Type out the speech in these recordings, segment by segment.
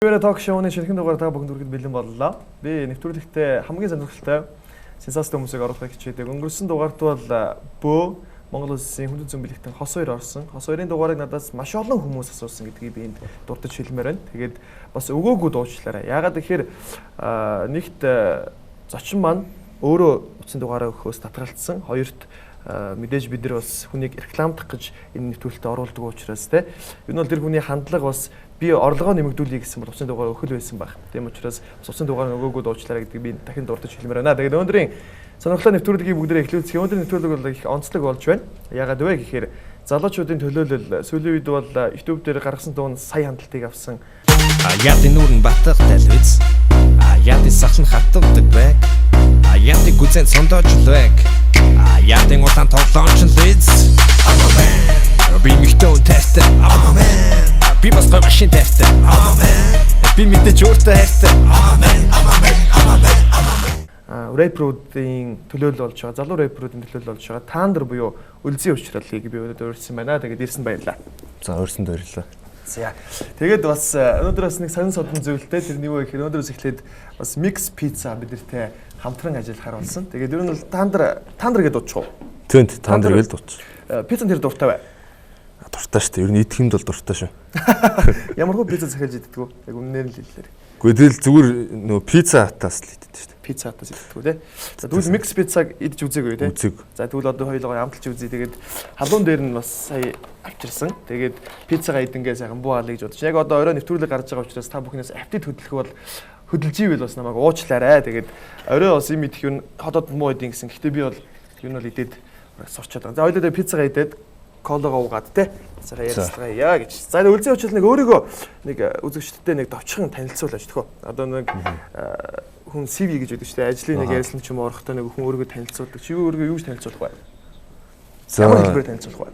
Ток шоуны шинэхэн дугаар та бүхэнд хүргэж бэлэн боллоо. Би нэвтрүүлэгтээ хамгийн сонирхолтой сенсацтай хүмүүсийг оруулахыг хичээдэг. Өнгөрсөн дугаарт бол бөө Монгол Улсын хүнд зүйн бэлэгтэн хос 2 орсон. Хос 2-ын дугаарыг надаас маш олон хүмүүс асуусан гэдгийг би энд дурдж хэлмээр байна. Тэгээд бас өгөөгүй дуучлаарай. Яагаад гэхээр нэгт зочин маань өөрөө утсын дугаараа өгөхөөс татгалцсан. Хоёрт мэдээж бид нар бас хүнийг рекламдах гэж энэ нэвтрүүлэгтээ оруулдаг учраас те. Энэ бол тэр хүний хандлага бас би орлогоо нэмэгдүүлье гэсэн бол уцын дугаар өхөл байсан баг. Тийм учраас уцын дугаар нөгөөгөө дуучлаарай гэдэг би дахин дурдж хэлмээр байна. Тэгээд өнөөдрийн сонирхолтой нэвтрүүлгийг бүгдээ эхлүүлцгээе. Өнөөдрийн нэвтрүүлэг бол их онцлог болж байна. Яагаад вэ гэхээр залуучуудын төлөөлөл сүүлийн үед бол YouTube дээр гаргасан дуун сая хандлтыг авсан. Яатын нүрэн батгах талвиз. Яатын сахлан хатдаг байг. Яатын гүзэн сондооч байг. Яатын улаан тоглоомч лиз. Би михтэн тестэ. Би бас гой машин тестэ. Би мэдээж өөртөө хайртай. Рэпруудын төлөөлөл болж байгаа. Залуу рэпруудын төлөөлөл болж байгаа. Таандар буюу үлзий уучралыг би өнөөдөр урьдсан байна. Тэгээд ирсэн баярлаа. За урьсанд баярлалаа. За. Тэгээд бас өнөөдөр бас нэг сонин содон зөвлөлтэй тэрний юу гэхээр өнөөдрөөс эхлээд бас микс пицца бидэртэй хамтран ажиллахаар болсон. Тэгээд ер нь бол таандар гэдээ дуудчих уу? Тэнт таандар гэж дуудчих. Пиццан тэр дуртай бай. Дуртай шүү дээ. Ер нь идэх юмд бол дуртай шүү. Ямаргүй пицца захиалж иддэг үү? Яг үнээр л хэллээ. Гэхдээ тэгэл зүгээр нөө пицца хатаас л иддэг шүү дээ. Пицца хатаас иддэг үү те. За тэгвэл микс пиццаг идэж үзээгүй те. Үзег. За тэгвэл одоо хоёулаа амталж үзье. Тэгээд халуун дээр нь бас сая авчирсан. Тэгээд пиццагаа идэнгээ сайхан буу хаалъя гэж бодож. Яг одоо орой нэвтрүүлэг гарч байгаа учраас та бүхнээс аппетит хөдөлгөх бол хөдөлж ивэл бас намайг уучлаарай. Тэгээд орой бас юм идэх юм ходод муу идэх гэсэн. Гэхдээ би бол юу нь бол идээд сурчаад байгаа. За хоёулаа пиццагаа идээд колого угаад те. Цараа ярьцгаая гэж. За үлзий уучрал нэг өөрийгөө нэг үзэгчдтэй нэг товчхон танилцуулаач төхөө. Одоо нэг хүн CV гэж байдаг шүү дээ. Ажлын нэг ярьсан ч юм уу орохтой нэг хүн өөрийгөө танилцуулдаг. Чи өөрийгөө юу гэж танилцуулах вэ? За ямар хэлбэрээр танилцуулах вэ?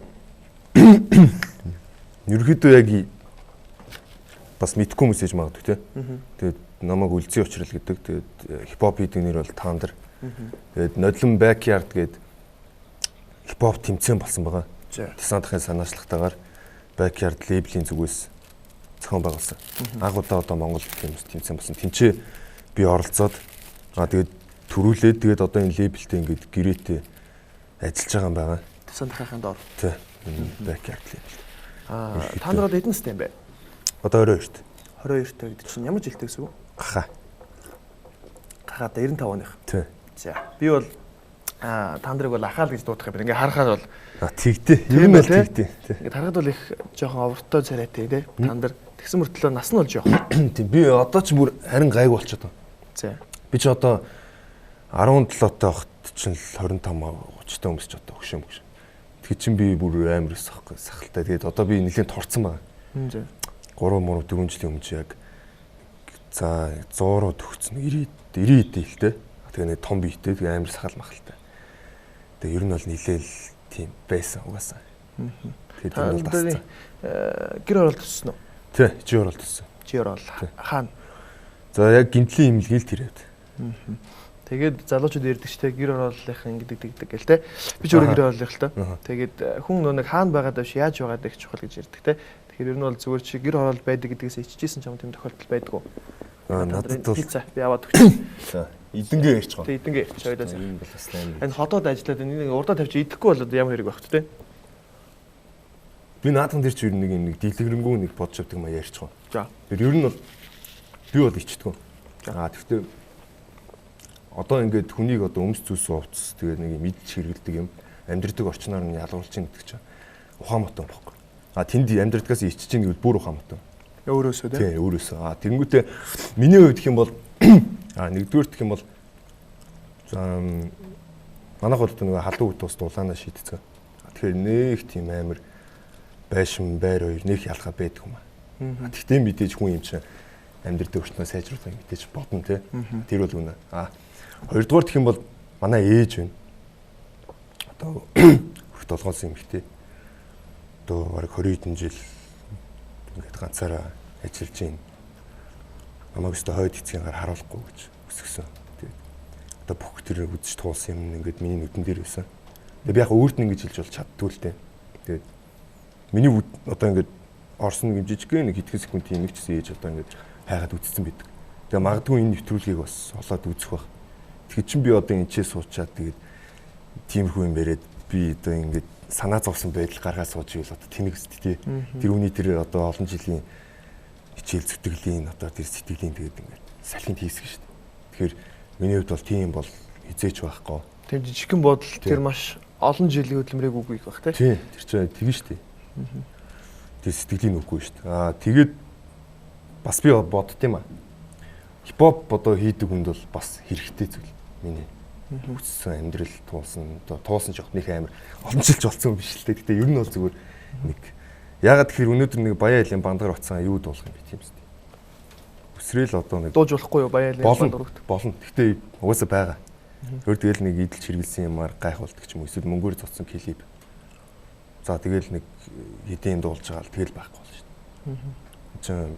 Ерөнхийдөө яг бас мэдхгүй хүмүүс ээж магадгүй те. Тэгээд намайг үлзий уучрал гэдэг. Тэгээд хипхоп хийдэг нэр бол Таандар. Тэгээд нодлон backyard гэдэг хипхоп тэмцээн болсон байгаа. Десантын санаачлагтайгаар backyard лейблийн зүгээс зохион байгуулсан. Агуудаа одоо Монгол хүмүүс тэмцээн болсон. Тэнцээ би оролцоод тэгээд төрүүлээд тэгээд одоо энэ лейблтэй ингээд гэрээтэй ажиллаж байгаа юм байна. Десантын доор. Тий. Backyard лейбл. Та нарууд хэдэн настай юм бэ? Одоо 22-т. 22-т гэдэг чинь ямар жилтэй гэсэн үг? Хаха. Хаха 95 оных. Тий. За би бол Таандрыг бол ахаал гэж дуудах юм байна. Ингээ харахад бол тэгтээ. Ер нь бол тэгтээ. Ингээ харахад бол их жоохон овртой царайтай тий. Таандар тэгсэн мөртлөө нас нь бол жоохон. Тийм би одоо ч бүр харин гайг болчиход байна. За. Би ч одоо 17 тахт чинь 25 30 та хүмүүс ч одоо хөшөө мөгш. Тэгэхээр чин би бүр амар сахалтай. Тэгээд одоо би нэлээд торцсон байна. За. 3 4 жилийн өмнө яг за 100 руу төгссөн 90 дээлтэй. Тэгээ нэг том биетэй тэгээ амар сахал махалтай. Тэгээ ер нь бол нилээл тийм байсан угаасаа. Тэгээд энэ бол тасцсан. Гэр оролт өссөн үү? Тий, жи оролт өссөн. Жи орол. Хаана? За яг гинтлийн имлгээл тэрээд. Тэгээд залуучууд ирдэгчтэй гэр орооллынхан гэдэг гэл те. Би ч өөрөө гэр орооллын л та. Тэгээд хүн нөө нэг хаана байгаад биш яаж байгаад их чухал гэж ярьдаг те. Тэгэхээр ер нь бол зүгээр чи гэр ороол байдаг гэдгээс иччихсэн ч юм тийм тохиолдол байдаг уу? Надад бол пицца би аваад өгч. За эдэнгээ ярьж байгаа. Тэг эдэнгээ ярьж хоёлаа. Энэ бол бас амар. Энэ ходоод ажиллаад нэг урдаа тавьчих идэхгүй бол ямар хэрэг байх вэ те? Би наадхан дээр ч ер нь нэг дийлэгрэнгүү нэг бодж авдаг маа ярьж байгаа. За. Тэр ер нь бол би бол ичдэг. Тэгтээ одоо ингээд хүнийг одоо өмс зүс увц тэгээд нэг мэдж хэрэгэлдэг юм амьдрдаг орчноор нь ялгуулж ийн гэдэг чинь Ухаанбаатар байхгүй. Тэнд амьдрдагаас ичж ийн гэвэл бүр Ухаанбаатар. Өөрөөсөө тий өөрөөсөө. Тэнгүүтээ миний хувьд гэх юм бол нэгдүгээр гэх юм бол за манайх бол нэг халуун үт ус дулаанаа шийдцгээ. Тэгэхээр нэг тийм амар байшин байр хоёр нэг ялгаа байдаг юм аа. Тэгтээ мэдээж хүн юм чинь амьдрдаг орчноо сайжруулах мэдээж бодно тий. Тэр бол үнэ. Хоёрдугаар гэх юм бол манай ээж байна. Одоо хүрт толгоонсон юм хтэй. Одоо бараг 20 хэдэн жил ингээд ганцаараа ажиллаж байна. Намайг өстө хойд эцгийн гар харуулахгүй гэж өсгсөн. Тэгээд одоо бүх тэр үзэж туулсан юм ингээд миний нүдэн дээр байсан. Тэгээд би яг өөрт нь ингэж хэлж бол чаддгүй л дээ. Тэгээд миний одоо ингээд орсон нэг жижиг нэг хэдхэн секунд юм нэг ч гэсэн ээж одоо ингээд хайгаад үзсэн байдаг. Тэгээ магадгүй энэ нэвтрүүлгийг бас олоод үзэх байх. Тэгэхээр чин би одоо энэ ч суучаад тэгээд тиймэрхүү юм яриад би одоо ингээд санаа зовсон байдал гаргаад сууж ивэл одоо тэнэг үсттэй. Тэр үний тэр одоо олон жилийн хичээл зүтгэлийн одоо тэр сэтгэлийн тэгээд ингээд салхинд хийсгэн шүү дээ. Тэгэхээр миний хувьд бол тийм бол хизээч байхгүй. Тийм жижигхэн бодол тэр маш олон жилийн хөдөлмөрийг үгүй байх Тийм тийм. тэр чинь тэгэн шүү дээ. Тэр сэтгэлийн үгүй шүү дээ. Тэгээд бас би боддtiin маа. Хипхоп одоо хийдэг хүнд бол бас хэрэгтэй зүйл. Миний үссэн амьдрал туулсан жоох нэг амар олон жилч болсон биш л дээ. Гэтэ ер нь бол зүгээр нэг ягаад тэгэхээр өнөөдөр нэг Баян айлын бандгаар оцсон юу дуулах юм бэ тийм үстэй. Өсрэл одоо нэг дууж болохгүй юу Баян айлын бандгарт. Болно. Гэтэ угаасаа байгаа. Өөр тэгэл нэг идэлж хэрэгэлсэн юмар гайхуулдаг ч юм уу эсвэл мөнгөөр цоцсон клип. За тэгэл нэг хэдийн дуулж байгаа л тэгэл байхгүй болно шүү дээ.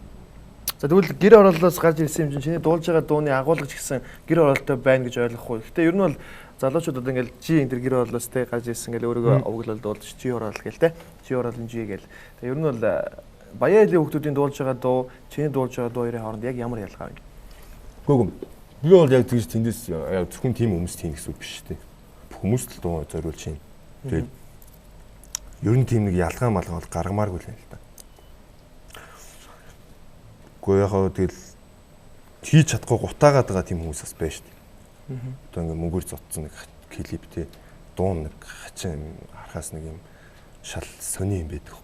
За тэгвэл гэр ороллоос гарч ирсэн юм чинь чиний дуулж байгаа дууны агуулгач гэсэн гэр оролтой байна гэж ойлгохгүй. Гэтэ ер нь бол залуучууд одоо ингээл жи энэ төр гэр ороллоос те гарч ирсэн гэл өөрийгөө овоглол дуулж жи орол гээл те. Жи оролын жи гээл. Тэгээ ер нь бол Баян айлын хүмүүсийн дуулж байгаа дуу, чиний дуулж байгаа дуу хоёрын хооронд яг ямар ялгаа вэ? Гүгүм. Би бол яг тэгж тэндээс яг зөвхөн тийм хүмүүс тийм гэсэн үг биш шүү дээ. Бүх хүмүүст л дуу зориулж чинь. Тэгээд ер нь тийм нэг ялгаа малгай бол гаргамааргүй л юм л да. Гэхдээ яг тэгэл хийж чадахгүй гутаагаад байгаа тийм хүмүүс бас байна шүү дээ. Одоо ингээ мөнгөөр зодсон нэг клиптэй дуу нэг хачин харахаас нэг юм шал сони юм байдаг.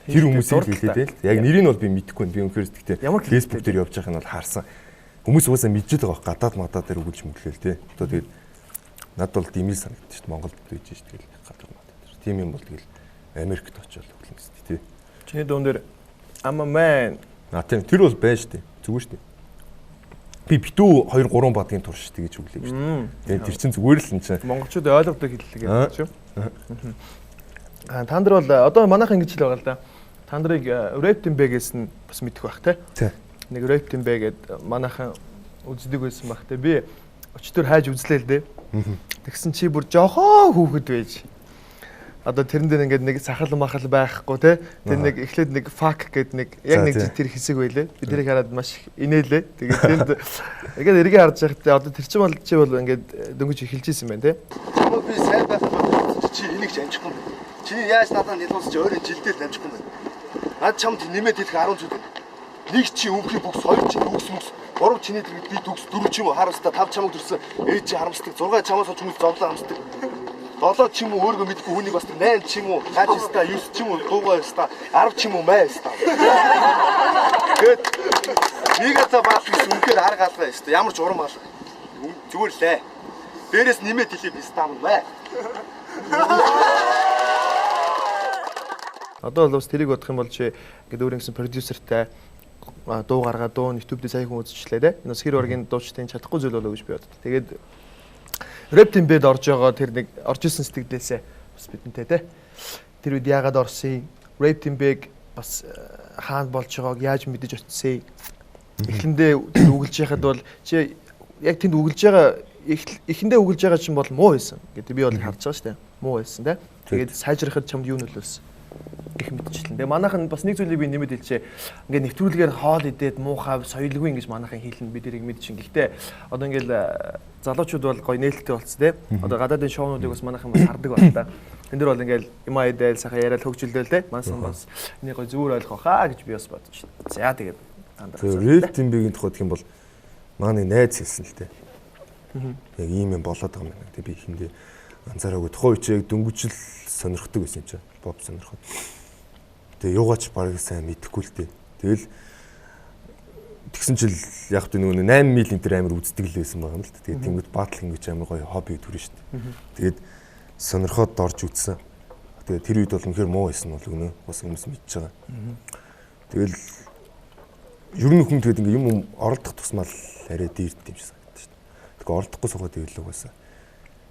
Тэр хүмүүсийг хэлээд л яг нэрийг нь бол би мэдэхгүй байна. Би өнөхөр гэхдээ Facebook дээр явж байгааг нь бол харсан. Хүмүүс уусаа мэдчихэж байгаа гадаад мадаа дээр өгүүлж мөглөөл тээ. Одоо тэгээд надад бол димэл санагдчих шүү дээ. Монголд байж ш тэгэл гадаад мадаа дээр. Тийм юм бол тэгэл Америкт очиод өглөн гэсэн тий. Чиний дуун дээр I'm a man. Тийм тэр бол байна шүү дээ. Зүгээр шүү дээ. Би битүү 2 3 бадгийн турш тэгэж өглөө шүү дээ. Тэгээд тэр чинь зүгээр л энэ чинь монголчууд ойлгодог хэллэг юм шүү. Та нар бол одоо манайхан ингэж л байгаа л да. Та нарыг Рэптин Бэ-гээс нь бас мэдэх байх тий. Нэг Рэптин Бэ гээд манайхан үздэг байсан байх тий. Би өчтөр хайж үзлээ л дээ. Тэгсэн чи бүр жоохоо хүүхэд байж. Одоо тэрэн дээр ингээд нэг сахал махал байхгүй тий. Тэр нэг эхлээд нэг фак гээд нэг яг нэг тэр хэсэг байлээ. Би тэрийг хараад маш инээлээ. Тэгээд тэнд ингээд эргээ харж байхдаа одоо тэр чинь бол чи бол ингээд дөнгөж эхэлж исэн байна тий. Би сайн байх чи энийг ч амжихгүй. Чиний яаж надад нэлүүлсэж өөрөө жилдээ амжихгүй байна. Наад чамд нэмээд хэлэх 10 зүйл. Нэг чи өвхий бүх соёл чи төгс мөс. 3 чиний би төгс 4 ч юм уу харамстай 5 чамд төрсөн ээж чи харамсдаг 6 чамаас ч хүмүүс зовлон харамсдаг. 7 ч юм уу өөргөө мэдгүй хүнийг бас 8 ч юм уу гаж өста 9 ч юм уу дуугаа өста 10 ч юм уу май өста. Гэт нэгэцэ баах гэсэн үнээр арга алгаа өста ямар ч урам алга. Зүгээр лээ. Дээрээс нэмээд хэлээ бистам май. Одоо бол бас тэрийг бодох юм бол чи ингээд өөр нэгэн продюсертай дуу гаргаад дуу YouTube дээр сая хүн үзчихлээ те. Энэ бас хэр оргийн дуучдын чадахгүй зүйл болоо гэж би боддог. Тэгээд Рэптин Бэ-д орж байгаа тэр нэг орж исэн сэтгэлээсээ бас бидэнтэй те. Тэр үед яагаад орсон? Рэптин Бэ-г бас хаана болж байгааг яаж мэдэж очсон? Эхлэндээ тэр үгэлж яхад бол чи яг тэнд үгэлж байгаа эхэндээ үгэлж байгаа чинь бол муу байсан гэдэг би бол харж байгаа шүү дээ. Муу байсан те. Тэгээд сайжрахад чамд юу нөлөөлсөн? Гэх мэтчлэн. Тэгээ манайхан бас нэг зүйлийг би нэмэд хэлчихэ. Ингээд нэвтрүүлгээр хоол идээд муухай соёлгүй ингэж манайхан хэлнэ бид тэрийг мэдчихин. Гэхдээ одоо ингээд залуучууд бол гоё нээлттэй болцсон те. Одоо гадаадын шоунуудыг бас манайхан бас хардаг байна та. Тэн дээр бол ингээд юм айдайл сахаа яриад хөгжүүлдээл те. Манайхан бас энийг гоё зүгээр ойлгох хаа гэж би бас бодож байна. За тэгээд Рэптин Бэ-гийн тухайд гэх юм бол манай найз хэлсэн л те. Яг ийм юм болоод байгаа юм байна. Тэгээ би ихэндээ анзаараагүй тухайн үеийг дөнгөжл сонирхдаг байсан юм чинь. Боп сонирхоод. Тэгээ юугаач бараг сайн мэдэхгүй л дээ. Тэгэл тэгсэн чил яг тэ нөгөө 8 мил энэ төр амар үздэг л байсан байгаа юм л да. Тэгээ тэнгууд баатал ингэж амар гоё хобби төрөн шүү дээ. Тэгээд сонирхоод дорж үзсэн. Тэгээ тэр үед бол үнэхээр муу байсан бол өгнө. Бас хүмүүс мэдж байгаа. Тэгэл ер нь хүн тэгээд ингээ юм оролдох тусмал арай дээрд юм шиг санагдаж шүү дээ. Тэгээ оролдохгүй суугаад ивэл угаасаа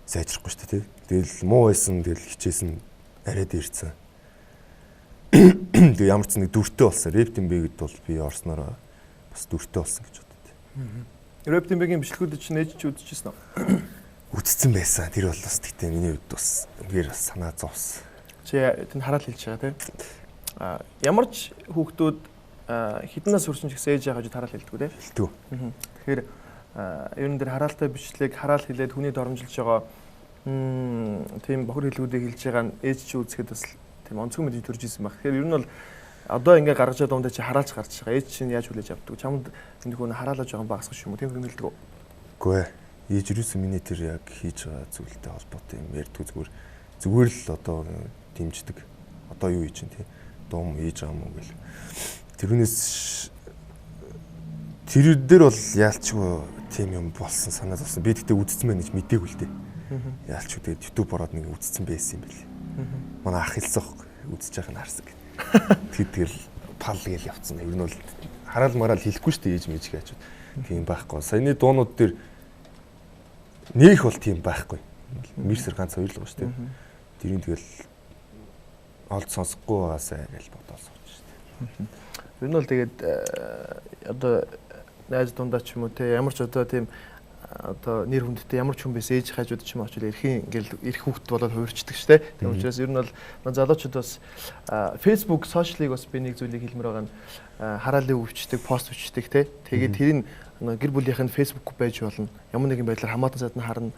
сайжрахгүй шүү дээ. Тэгэл муу байсан тэгэл хичээсэн арай дээрцэн. Тэгээ ямар ч нэг дүртэй болсон. Рэптин Бэ-гэд бол би орсноор бас дүртэй болсон гэж боддог. Рэптин Бэ-гийн бичлэгүүд чинь нээж ч үзчихсэн үү? Үзсэн байсан. Тэр бол бас тэгтээ миний хувьд бас үнээр санаа зовсон. Чи тэнд хараад хэлж байгаа тийм. Ямар ч хүүхдүүд хідэн нас хүрсэн ч гэсэн ээж яхаж тараал хэлдэг үү те. Хэлдэг. Тэгэхээр ер нь тэр хараалтай бичлэг хараал хэлээд хүний доромжилж байгаа тийм бохор хэлгүүдийг хэлж байгаа нь ээж чи үзэхэд бас тийм онцгой мэдээ төрж исэн баг. Тэгэхээр ер нь бол одоо ингээ гаргаж байгаа дундаа чи хараалж гарч байгаа. Ээж чинь яаж хүлээж авдаг? Чамд энэ хүн хараалж байгаа багсах юм уу? Тийм юм хэлдэг үү? Үгүй ээ. Ээж юусэн миний тэр яг хийж байгаа зүйлтэй холбоотой юм ярьдаг зүгээр л одоо дэмждэг. Одоо юу хийж чинь тий. Дум хийж байгаа юм уу гэл. Тэрүүнээс тэр дээр бол яалчгүй тийм юм болсон санаа зовсон. Би тэгтээ үдцсэн байх гэж мэдээгүй л дээ. Яалч үү тэгээд YouTube ороод нэг үдцсэн байсан юм билий. Манай ах хэлсэн байхгүй үдсэж байхыг харсан гэх. Тэгэл пал гээл явцсан. Ер нь бол хараал мараал хэлэхгүй шүү дээ ээж мэж гэж. Тийм байхгүй. Саяны дуунууд дээр нээх бол тийм байхгүй. Мэрсэр ганц хоёр л байгаа шүү дээ. Тэрийг тэгэл олд сонсохгүй байгаасаа гэж бодоод сууж шүү дээ. Ер нь бол тэгээд одоо найз дундаа ч юм уу те ямар ч одоо тийм одоо нэр хүндтэй ямар ч хүн биш ээж хажууд ч юм уу очил эрхийн ингээл эрх хүүхд болоод хувирчдаг шүү дээ. Тийм учраас ер нь бол залуучууд бас Facebook сошиалыг бас би нэг зүйлийг хэлмээр байгаа нь хараалын өвчтөг, пост өвчтөг те. Тэгээд тэрийг гэр бүлийнх нь Facebook байж болно. Ямар нэгэн байдлаар хамаатан сайд нь харна.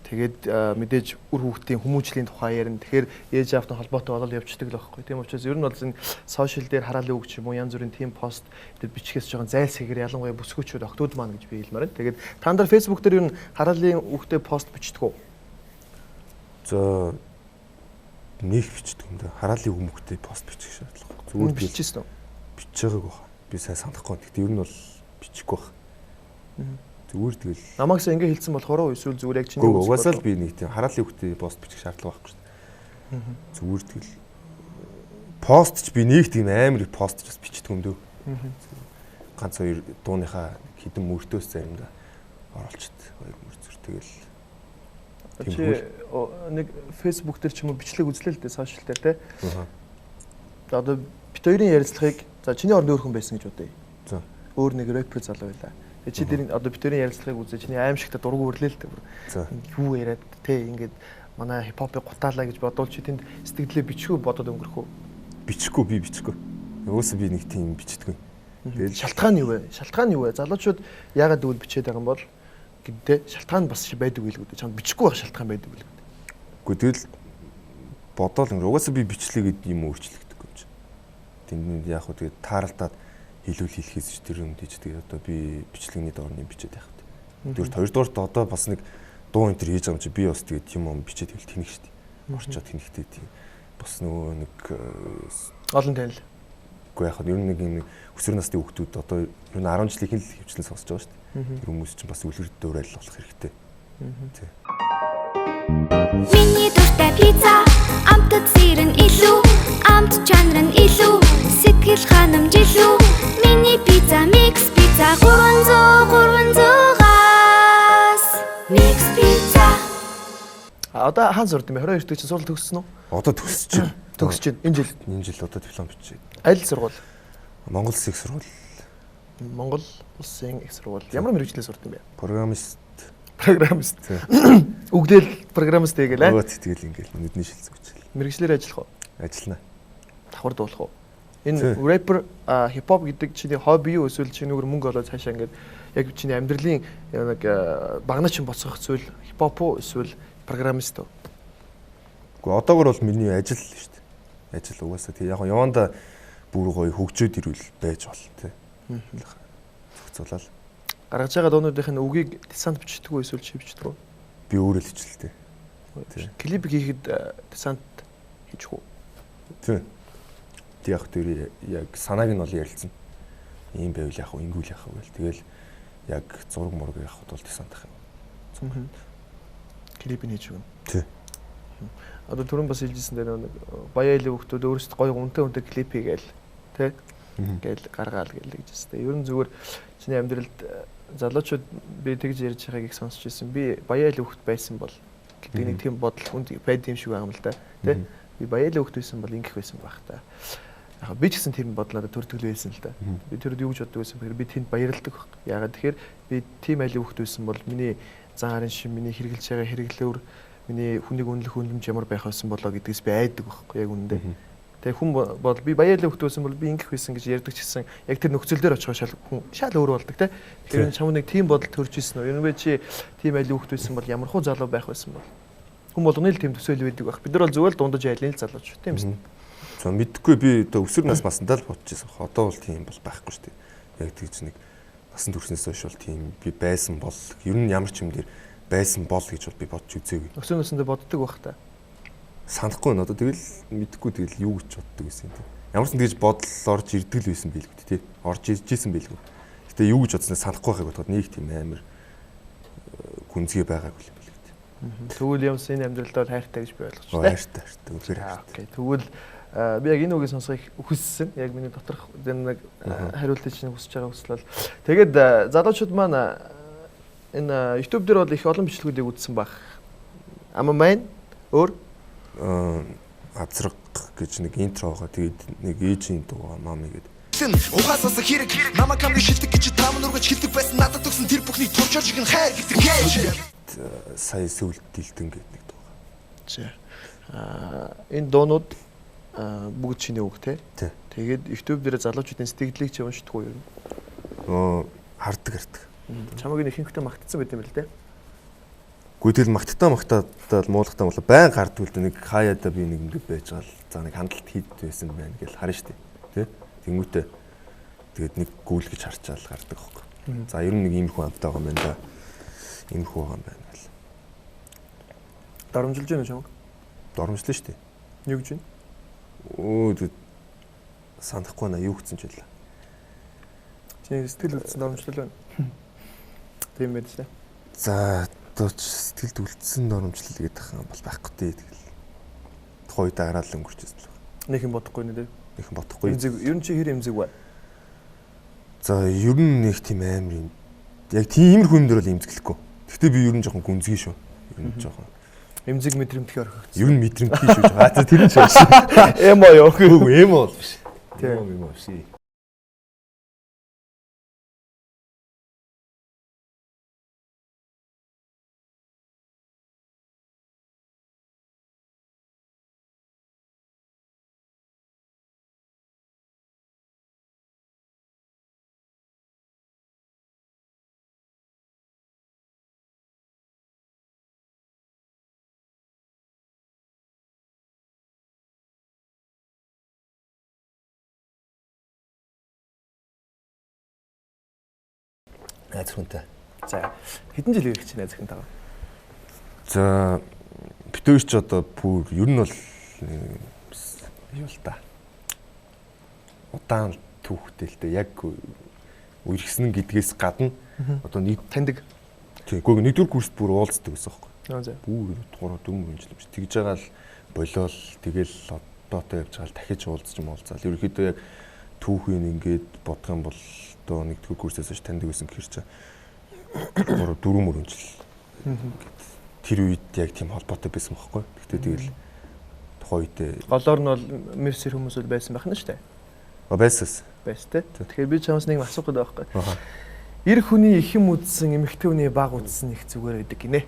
Тэгээд мэдээж үр хүүхдийн хүмүүжлийн тухай ярина. Тэгэхээр ээж аавтай холбоотой болол явждаг л байхгүй. Тийм учраас ер нь бол энэ сошиал дээр хараалын үг ч юм уу янз бүрийн тийм пост бичгээс жоохон зайлсхийгээр ялангуяа бүсгүүчүүд октод маань гэж би хэлмээр байна. Тэгээд та нар Facebook дээр ер нь хараалын үгтэй пост бичдэг үү? За нэг бичдэг юм да. Хараалын хүмүүхтэй пост бичих шаардлага. Зүгээр биччихсэн үү? Бичиж байгааг байна. Би сайн санахгүй. Гэхдээ ер нь бол бичихгүй байна. Зүгээр тэгэл намайгсаа ингэ хэлсэн болохоор эсвэл зүгээр яг чинь угаасаа л би нэг тийм хараалын үгтэй пост бичих шаардлага байхгүй шүү дээ. Зүгээр тэгэл пост ч би нэг тийм амар их пост ч бас бичдэг юм дөө. Ганц хоёр дууныхаа хідэн мөртөөс заримдаа оруулчихэд хоёр мөрзөр тэгэл чи нэг Facebook дээр ч юм уу бичлэг үзлээ л дээ сошиал дээр те. Одоо бит хоёрын ярилцлагыг за чиний орны өөр хүн байсан гэж бодъё. За өөр нэг рэпер залуу байлаа. Чи тэр одоо битүүрийн ярилцлагыг үзээ чиний аимшигта дургу өрлөө л дээ. Юу яриад те ингээд манай хипхопыг гутаалаа гэж бодвол чи тэнд сэтгэлдээ бичгүй бодоод өнгөрөх үү? Бичихгүй би бичихгүй. Өөсөө би нэг тийм бичдэггүй. Тэгэл шалтгаан юу вэ? Шалтгаан юу вэ? Залуучууд яагаад тэгвэл бичээд байгаа юм бол гэдэг шалтгаан бас байдаг үйл гэдэг. Чамд бичихгүй байх шалтгаан байдаг үйл гэдэг. Үгүй тэгэл бодоол өнгөр. Угаасаа би бичлээ гэдэг юм өөрчлөгдөхгүй юм чи. Тэнд яг хөө тэгээд тааралтаад хэлхээс ч тэр юм дэж тэгээд одоо би бичлэгний доорны бичээд байх хэрэгтэй. Тэгвэл хоёрдугаарт одоо бас нэг дуу энэ төр хийж байгаа юм чи би бас тэгээд юм бичээд ивэл тэнэх шүү дээ. Орчоод тэнэхтэй тийм бас нөгөө нэг олон танил. Үгүй яг ер нь нэг юм өсвөр насны хүүхдүүд одоо ер нь 10 жилийн л хөвчлэн сонсож байгаа шүү дээ. Тэр хүмүүс чинь бас үлгэр дуурайл болох хэрэгтэй. Тий. Миний дуртай пицца, амтд сэрэн илүү, амт чанар нь илүү, сэтгэл ханамжилүү. Миний пицца микс пицца 300-300-аас микс пицца. Одоо хаан сурд юм бэ? 22 дэх чинь сурал төгссөн үү? Одоо төгсөж байна. Төгсөж байна. Энэ жил одоо диплом бичиж. Аль сургууль? Монгол Улсын их сургууль. Монгол Улсын их сургууль. Ямар мэргэжлээ сурд юм бэ? Программист. Үгдэл программист гээл аа. Тэгэл ингээл нүдний шилцэг хүчил. Мэргэжлэр ажиллах уу? Ажиллана. Давхар дуулах уу? Энэ рэпер хипхоп гэдэг чиний хобби юу эсвэл чиний өөр мөнгө олоод цаашаа ингээд яг чиний амьдралын нэг багнаачин боцох зүйл хипхоп уу эсвэл программист уу? Гэхдээ одоогор бол миний ажил л шүү дээ. Ажил угаасаа тий яг яванда бүр гоё хөгжөөд ирвэл байж болно тий. Зохицуулаад гаргаж байгаа дуунуудын үгийг десант бичдэг үү эсвэл чи бичдэг үү? Би өөрөө л хичээлтэй. Тий. Клип хийхэд десант хийчих үү? Тий. Яг тэр яг санааг нь бол ярилцсан. Ийм байвал яг уу ингүүл яг уу гэл. Тэгэл яг зураг мураг явах бол десант ах юм. Клип нь хийж өгнө. Тий. Одоо түрүүн бас хэлжсэн дээр нэг баяалын хүмүүс өөрсдөө гоё үнтэй клип хийгээл тий гээл гаргаал гээл гэж хэвчээ. Ер нь зүгээр чиний амьдралд залуучууд би тэгж ярьж байгааг их сонсч ирсэн. Би баяалын хүмүүс байсан бол гэдэг нэг тийм бодол хүнд байд юм шиг байгаа юм л да. Тий. Би баяалын хүмүүс байсан бол ингэх байсан байх та. Яг би ч гэсэн тийм бодлоо төртгөл байсан л да. Би тэр юу гэж боддог байсан бэхээр би тэнд баярлдаг баг. Ягаад тэгэхээр би тийм айлын хүмүүс байсан бол миний зан харин шин миний хэрэгжилж байгаа хэрэглөөр миний хүнийг үнэлэх үнэлэмж ямар байх байсан болоо гэдгээс би айдаг байхгүй яг үнэндээ. Тэгээ хүн бол би баярлалаа хөвтөөсөн бол би ингэх байсан гэж ярьдаг ч гэсэн яг тэр нөхцөл дээр очихоо шал өөр болдог те. Тэгэхээр чамд нэг тийм бодол төрж ирсэн үү? Ер нь би чи тийм айлын хөвтөөсөн бол ямар хуу залуу байх байсан бол? Хүн болгоны л тийм төсөөлөл байдаг байх. Бид нар бол зүгээр л дундаж айлын л залууч тийм ээ. За мэдхгүй би одоо өсвөр нас насандаа л бодож байсан. Одоо бол тийм бол байхгүй шүү дээ. Яг тэгж нэг насан туршнаас хойш бол тийм би байсан бол ер нь ямар ч юм дээр байсан бол гэж бол би бодож үзээгүй. Өсвөр насндаа боддог байх та. Санахгүй нь одоо тэгэл мэдхгүй тэгэл юу гэж боддог байсан тийм. Ямар ч тэгж бодол орж ирдэг л байсан билгүй тий. Орж иржсэн билгүй. Гэтэ юу гэж бодсноо санахгүй байхыг бодоход нэг тийм амар гүнзгий байгаагүй юм билээ тий. Тэгвэл юмс энэ амьдралдаа хайртай гэж би ойлгож байна. Хайртай үнээр хайртай. Окей. Тэгвэл би яг энэ үгийг сонсохыг хүссэн. Яг миний доторх нэг хариултыг чинь хүсэж байгаа хүслэл. Тэгээд залуучууд маань энэ YouTube дээр бол их олон бичлэгүүдийг үзсэн баг. Ама маань өөр азраг гэж нэг интро байгаа. Тэгээд нэг ээжийн дуу мами гэдэг. Ухаасаас хэрэг намайг хамгийн шилдэг гэж таам нүргэж хилдэг байсан надад төгсөн тэр бүхний товчоор шиг нь хайр гэдэг гэж. Сая сүлд дэлтэн гэдэг нэг дуу. За. Энэ дуунууд бүгд чиний үг те. Тэгээд YouTube дээр залуучуудын сэтгэлдлийг чи уншдаг уу юу? Хардаг. Чамайг нэг ихэнхдээ магтцсан байт юм л те. Гүйтэл магтаал муулахтаа бол байн гардгүй л нэг хаяада би нэг ингэ байж гал за нэг хандлт хийд байсан байна гэж харна штэ тий. Тэнгүүтээ тэгээд нэг гүйлгэж харчаал гардаг хөөхгүй. За ер нь нэг иймэрхүү амттай байгаа юм байна да. Иймэрхүү байгаа юм байна гэл. Доромжилж байна уу чамайг? Доромжлоо штэ. Юу гэж вэ? Санахгүй наа юу гэсэн ч байлаа. Чиний сэтгэл үлдсэн доромжлол байна. Тийм байх шээ. За сэтгэлд үлдсэн доромжлол гэдэг юм бол байхгүй дээ тэгэл. Тухайд агараал өнгөрч ирсэн л байна. Нэг юм бодохгүй нэ дээ. Нэг юм бодохгүй. Ер нь чи хэр эмзэг бай? За ер нь нэг тийм амар юм. Яг тиймэрхүү юм дээр бол эмзэглэхгүй. Гэхдээ би ер нь жоохон гүнзгий шүү. Ер нь жоохон эмзэг мэдрэмтгий орхигдсон. Ер нь мэдрэмтгий шүү. За тэр нь ч биш. Эмо ёо. Үгүй эмо бол биш. Тийм эмо биш. Найз хүнтэй. За хэдэн жил ирэх чинь найз хүнтэй? За битүүр ч одоо бүр ер нь бол юу л та. Удаан түүхтэлтэй яг үерхсэн гэдгээс гадна одоо нэг таньдаг. Тэггүй нэгдүгээр курст бүр уулздаг гэсэн юм байна. За. Бүр 3 4 жил юм чи тэгж байгаа л болол тэгэл одоотой явж байгаа л дахиж уулзаал. Ерөнхийдөө яг түүхийг ингээд бодох юм бол одоо нэгдүгээр курсээс ч таньдаг байсан гэхэр чи 4 жил. Тэр үед яг тийм холбоотой байсан байхгүй. Гэхдээ тэгэл тухайн үед голоор нь бол мерсер хүмүүс бол байсан байх нь шүү дээ. Байсан. Те. Тэгэхээр би чамаас нэг асуух гэдэг байхгүй. Эр хүний их юм үзсэн, эмэгтэй хүний баг үзсэн их зүгээр байдаг гинэ.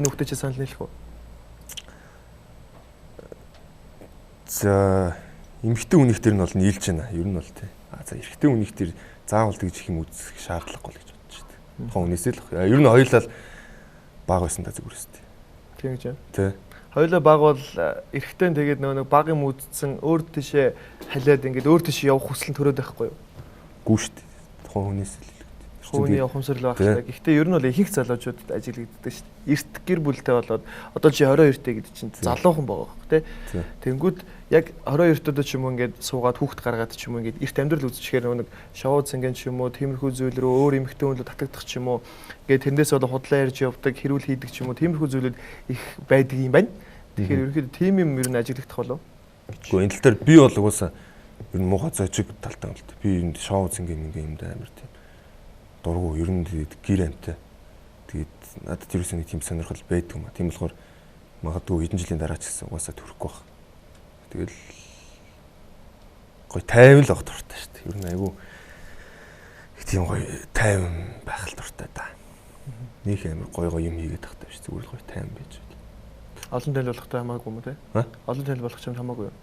Энэ хүүхдээ чи санал нийлэх үү? За эмэгтэй хүнийх төр нь бол нийлж байна. Ер нь бол тий. За эрэгтэй хүнийх төр заавал тэгж их юм үзэх шаардлагагүй л гэж бодож шүү дээ. Тухайн хүнээсээ л. Ер нь хоёулаа баг байсан та зүгээр шүү дээ. Тийм гэж байна. Тий. Хоёулаа баг бол эрэгтэй нь тэгээд нэг баг юм үзсэн өөр тийшээ халиад ингээд өөр тийшээ явах хүсэл төрөөд байхгүй юу? Гүү шүү дээ. Тухайн хүнээс л. Хүний ухамсарл байх хэрэгтэй. Гэхдээ ер нь бол ихэнх залуучуудад ажиглагддаг шүү дээ. Эрт гэр бүлтэй болоод одоо чи 22-тэй гэдэг чинь залуухан байгаа байхгүй тий. Тэнгүүд яг 22-тод ч юм уу ингээд суугаад хүүхд гаргаад ч юм уу ингээд эрт амьдрал үзчихээр нэг шоу цэнген ч юм уу тиймэрхүү зүйл рүү өөр эмэгтэй хүн рүү татагдах ч юм уу ингээд тэрнээс бол худлаа ярьж явдаг, хэрүүл хийдэг ч юм уу тиймэрхүү зүйлүүд их байдаг юм байна. Тэгэхээр ерөнхийдөө тийм юм ер нь ажиглагдах болов. Гэхдээ энэ тал дээр би бол угаасаа ер нь муухай зочиг талтай бол би энэ шоу цэнген юм да амар тийм дургу ер нь гэр амтай. Тэгээд надад тэрүүс нэг тийм сонирхол байдаг юм а. Тийм болохоор магадгүй хэдэн жилийн дараа ч гэсэн угаасаа төрөхгүй байх. Тэгэл гоё тайван л авах дуртай шүү дээ. Ер нь айгүй их тийм гоё тайван байх л дуртай да. Нэг амар гоё юм хийгээд тахтай биш зүгээр л гоё тайван байж. Олон танил болохтой хамаагүй юм те? Олон танил болох ч хамаагүй юу?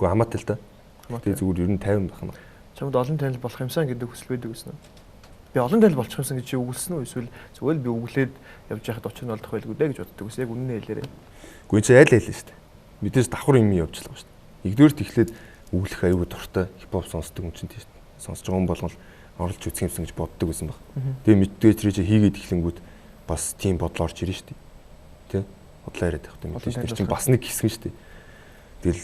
Гэхдээ хамаатай л да. Тэгээ зүгээр ер нь 50 байх юм. Чамд олон танил болох юмсан гэдэг хүсэл байдаг гэсэн үү? Би олон танил болчих юмсан гэж өгүүлсэн үү? Эсвэл зүгээр л би өглөөд явж байхад очих нь болдох байлгүй дээ гэж боддог ус. Яг үнэн хэлээрээ. Гэхдээ чи айл хэлсэн шүү дээ. Мэдээж давхар юм явуулчихлаа шүү дээ. Нэгдүгээр ихлээд өглөх аюул дуртай хипхоп сонсдог юм чинь тийм сонсож байгаа юм болгол оролж үзэх юмсан гэж боддог байсан баг. Тэгээ мэддээ тэр чи хийгээд эхлэнгүүт бас тийм бодол орж ирнэ шүү дээ. Тэ? Бодлоо яриад байх юм мэдээж тэр чинь бас нэг хэсэг шүү дээ. Тэгэл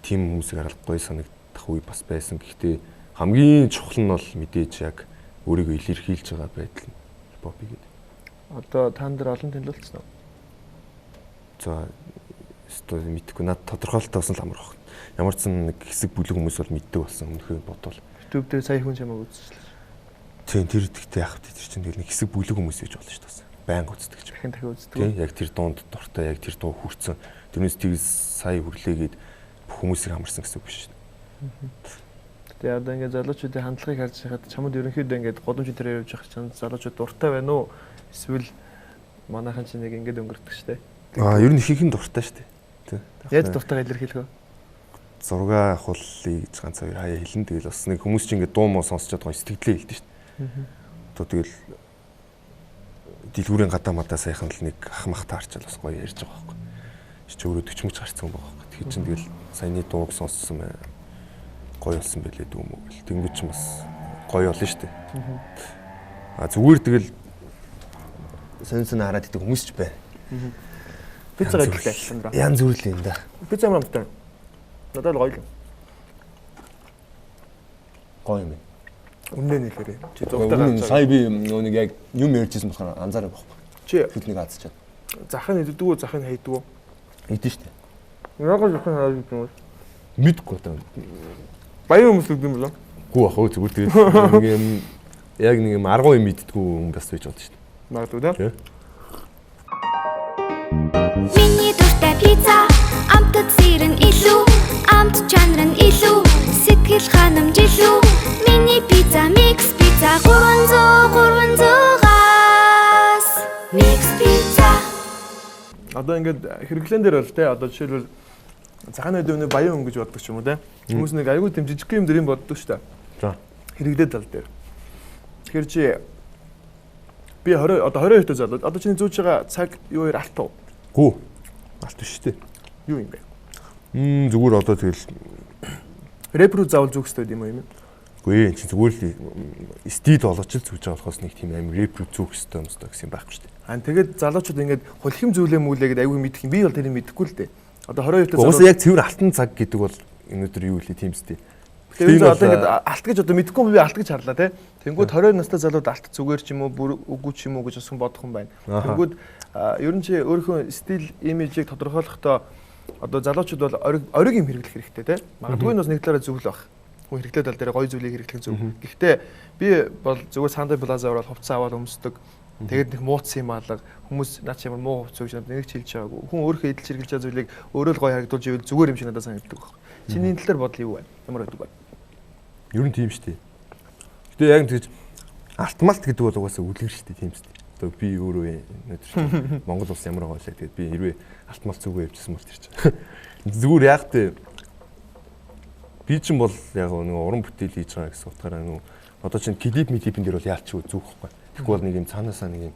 тийм хүмүүсийг хараад гоё санагдах үе бас байсан. Гэхдээ хамгийн чухал нь бол мэдээж яг өөрийгөө илэрхийлж байгаа байдал нь хипхоп гэдэг. Одоо та нар олон танилцсан уу? За өстой мэдхгүй над тодорхойлолтой болсон л амар баг. Ямар ч нэг хэсэг бүлэг хүмүүс бол мэддэг болсон өмнөхөө бодвол. YouTube дээр сая хүн чамайг үзчихлээ. Тийм тэр ихтэй яах вэ? Тэр чинь тэгэл нэг хэсэг бүлэг хүмүүс гэж болно шүү дээ. Байнга үздэг гэж. Дахин дахин үздэг. Тийм яг тэр дуунд дуртай, яг тэр дуу хүрсэн. Тэрнээс тэр сая хүрлээгээд бүх хүмүүсийг хамарсан гэсэн үг биш шүү дээ. Тэгээ одоо ингээд залуучуудын хандлагыг харж байхад чамд ерөнхийдөө ингээд годомж дээр явж байгаа чинь залуучууд дуртай байна уу? Эсвэл манайхан чинь нэг ингээд өнгөрдөг шүү дээ. Ер нь ихэнх нь дуртай шүү дээ. Тийм. Яаж дуртайгаа илэрхийлэх вэ? Зураг авахлыг ганц хоёр хаяа хэлэн тэгэл бас нэг хүмүүс чинь ингээд дуу муу сонсчод гоё сэтгэлээ хэлдэг шүү дээ. Одоо тэгэл дэлгүүрийн гадаа мадаа сайхан л нэг ах мах таарчаал бас гоё ярьж байгаа байхгүй. Чи өөрөө 40 мөч гарцсан байгаа байхгүй. Тэгэхээр чинь тэгэл саяны дууг сонссон мэ гоё болсон байлээ дүү мөг гэл. Тэнгүүд чинь бас гоё болно шүү дээ. Зүгээр тэгэл сонсон хараад идэг хүмүүс ч байна. Пиццагаа идэхлээ. Ян зүрлээ юм да. Пицца юм амттай. Надад л гоё л. Гоё юм. Үнэн нэлээрээ. Чи зургатаа гарч. Сая би нэг яг юм ярьжсэн болохоор анзаарах байхгүй. Чи хүлнийг азчаад. захын иддэг үү, захын хайдаг уу? Идэж штэ. Яг л захын хайдаг юм уу? Мэдгүй одоо. Баян хүмүүс гэдэг юм болоо. Гүү ах өө зүгээр тэгээд нэг юм яг нэг юм 10 юм иддэггүй юм бас байж болно штэ. Магадгүй да. Миний дуртай пицца, амтд сэр нь илүү, амт чанар нь илүү, сэтгэл ханамж илүү. Миний пицца микс пицца 300-300-аас микс пицца. Одоо ингээд хэрэглэн дээр бол те одоо жишээлбэл захын өдөөний баян хүн гэж боддог ч юм уу те. Хүмүүс нэг аягүй тийм жижиг юм дээр юм боддог шүү дээ. За. Хэрэглээд тал дээр. Тэгэхээр чи би 22 дэх залуу. Одоо чиний зүүж байгаа цаг юу яар алтуу? Гүү. Алт биш штэ. Юу юм бэ? Зүгээр одоо тэгэл рэп рүү заавал зүгх хэрэгтэй юм уу юм? Үгүй чи зүгээр л стил болооч л зүгж байгаа болохоос нэг тийм амир рэп рүү зүгх хэрэгтэй юм гэсэн юм байхгүй штэ. Тэгээд залуучууд ингээд хулхим зүйлээ мүлээгээд аягүй мэдэх юм. Би бол тэрийг мэдэхгүй л дээ. Одоо 22 дэх залуу. Уусаа яг цэвэр алтан цаг гэдэг бол өнөөдөр юу вэ тийм сте. Тэгэхээр одоо ингээд алт гэж одоо мэдэхгүй би алт гэж харлаа те. Тэнгүүд 20 настай залууд алт зүгээр ч юм уу бүр үгүй ч юм уу гэж бас бодох юм байна. Тэнгүүд ер нь чи өөрийнхөө стил имижийг тодорхойлохдоо одоо залуучууд бол ориг юм хэрэглэх хэрэгтэй те. Магадгүй нь бас нэг талаараа зөв л баг. Хүн хэрэглээд тал дээр гоё зүйлийг хэрэглэх зөв. Гэхдээ би бол зүгээр Sunday Plaza ороод хувцас аваад өмсдөг. Тэгээд нэг мууц юм алга хүмүүс наа чи ямар муу хувцас өгч надад нэг ч хэлж байгаагүй. Хүн өөрөө эдэлж хэрэглэж байгаа зүйлийг өөрөө л гоё харагдуулж ивэл зүгээр юм шиг надад санагддаг баг. Чиний энэ тал дээр бодол юу вэ? Ямар байдаг вэ? Ер нь тийм штэ. Гэтэ яг тэгж алтмалт гэдэг бол угаасаа үлгэр штэ тийм штэ. Одоо би өөрөө өнөөдөр Монгол улс ямар байгаа вэ? Тэгээд би хэрвээ алтмалт зүгөө явчихсан бол тэр чинь. Зүгээр яг тэ би чинь бол яг нэг уран бүтээл хийж байгаа гэсэн утгаараа нэг одоо чинь клип медипэн дээр бол яалч зүг байхгүй. Тэгэхгүй бол нэг юм цаанаасаа нэг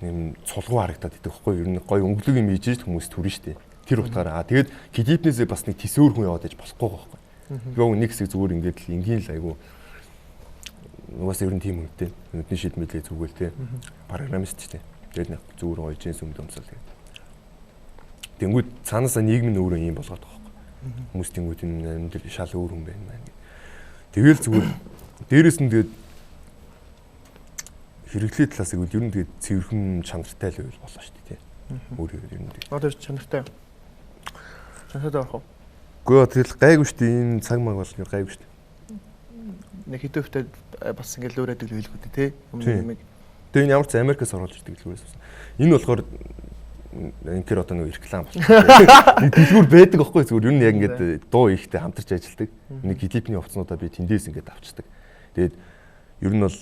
юм цулгуу харагдаад идэх байхгүй. Ер нь гоё өнгөлөг юм хийж хүмүүс түрнэ штэ. Тэр утгаараа тэгээд клипнээсээ бас нэг тисөөр хүн яваад иж болохгүй байхгүй. Гөө нэг хэсэг зүгээр ингээд л энгийн л айгу угаасаа ер нь тийм үнэтэй. Нүдний шид мэдлээ зүгэл те. Программист те. Тэгээд нэг зүгээр гоё джинс өмдөмсөл тэгээд. Тэнгүүд цаанаасаа нийгэм нь өөрөө юм болгоод байгаа байхгүй. Хүмүүс тэнгүүд энэ амьдрал шал өөр хүн байна маа. Тэгэл зүгээр дээрэс нь тэгээд хэрэглээ талаас игэл ер нь тэгээд цэвэрхэн чанартай л байл болоо шүү дээ те. Өөрөө ер нь тэгээд. Одоо чанартай. Чанартай авах уу? Гэхдээ тэгэл гайгүй шүү дээ. Энэ цаг маг бол гайгүй шүү дээ. Нэг хитөвтэй бас ингээд лөөрээд л хэлэхгүй тий. Өмнө юм. Тэгээ энэ ямар ч Америкаас оруулж ирдэг дэлгүүрээс. Энэ болохоор инкер одоо нэг реклам болчихсон. Дэлгүүр байдаг аахгүй зүгээр ер нь яг ингээд дуу ихтэй хамтарч ажилладаг. Нэг клипний хувцснуудаа би тэндээс ингээд авчдаг. Тэгээд ер нь бол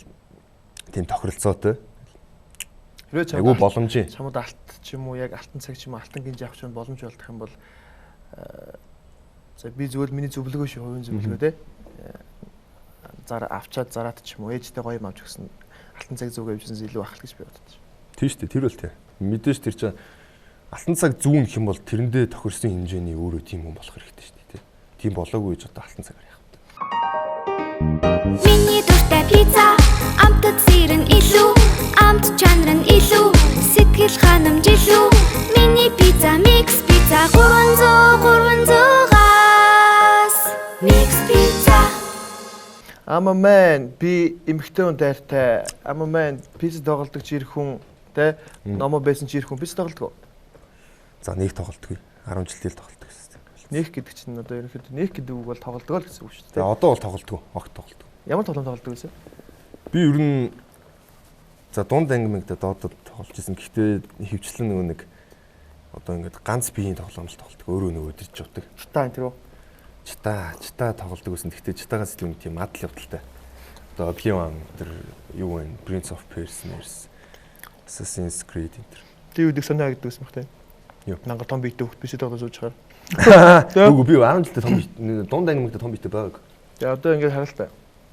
тийм тохиролцоотой. Айгу боломжтой. Чамд алт ч юм уу яг алтан цаг ч юм уу алтан гинж авах чинь боломж болдох юм бол За би зүгээр миний зөвлөгөө шүү, хувийн зөвлөгөө те. Авчаад зараад ч юм уу ээжтэй гоё юм авч өгсөн алтан цаг зүг авчихсан илүү ах гэж би бодож. Тийм шүү дээ. Тэр бол тий. Мэдээж тэр чинь алтан цаг зүүн гэх юм бол тэрэндээ тохирсон хэмжээний өөрөө тийм хүн болох хэрэгтэй шүү дээ. Тийм болоогүй гэж одоо алтан цагаар яах вэ? Миний дуртай пицца амтд сэр нь илүү амт чанар нь илүү сэтгэл ханамж илүү миний пицца микс пицца 300-300-аас микс пицца. Амамен би эмхтэй хүн дайртай. Амамен пицца тоглодог чир хүн те номо байсан чир хүн пицца тоглодог. За нэг тоглолтгүй 10 жилдээ л тоглолдог гэсэн. Нэх гэдэг чинь одоо ерөнхийдөө нэх гэдэг үг бол тоглодог л гэсэн үг шүү дээ. За одоо бол тоглолтгүй, огт тоглолтгүй. Ямар тоглоом тоглодог вэ? Би ер нь за дунд ангимэгдээ доодод тоглож исэн. Гэхдээ хөвчлэн нөгөө нэг одоо ингээд ганц биеийн тоглоом л тоглодог. Өөрөө нөгөө өдөрч явдаг. Чита энэ тэр үү? Чита тоглодог гэсэн. Гэхдээ читагаас илүү тийм адал явдалтай. Одоо Oblivion тэр юу вэ? Prince of Persia, Assassin's Creed энэ тэр. Тий үдэг санаа гэдэг юм байна. Юу? Нанга том биетэй хөлт бишээ тоглож сууж чагаар. Үгүй би 10 жилдээ том дунд ангимэгдээ том биетэй байгааг. Тэгээ одоо ингээд харалтай.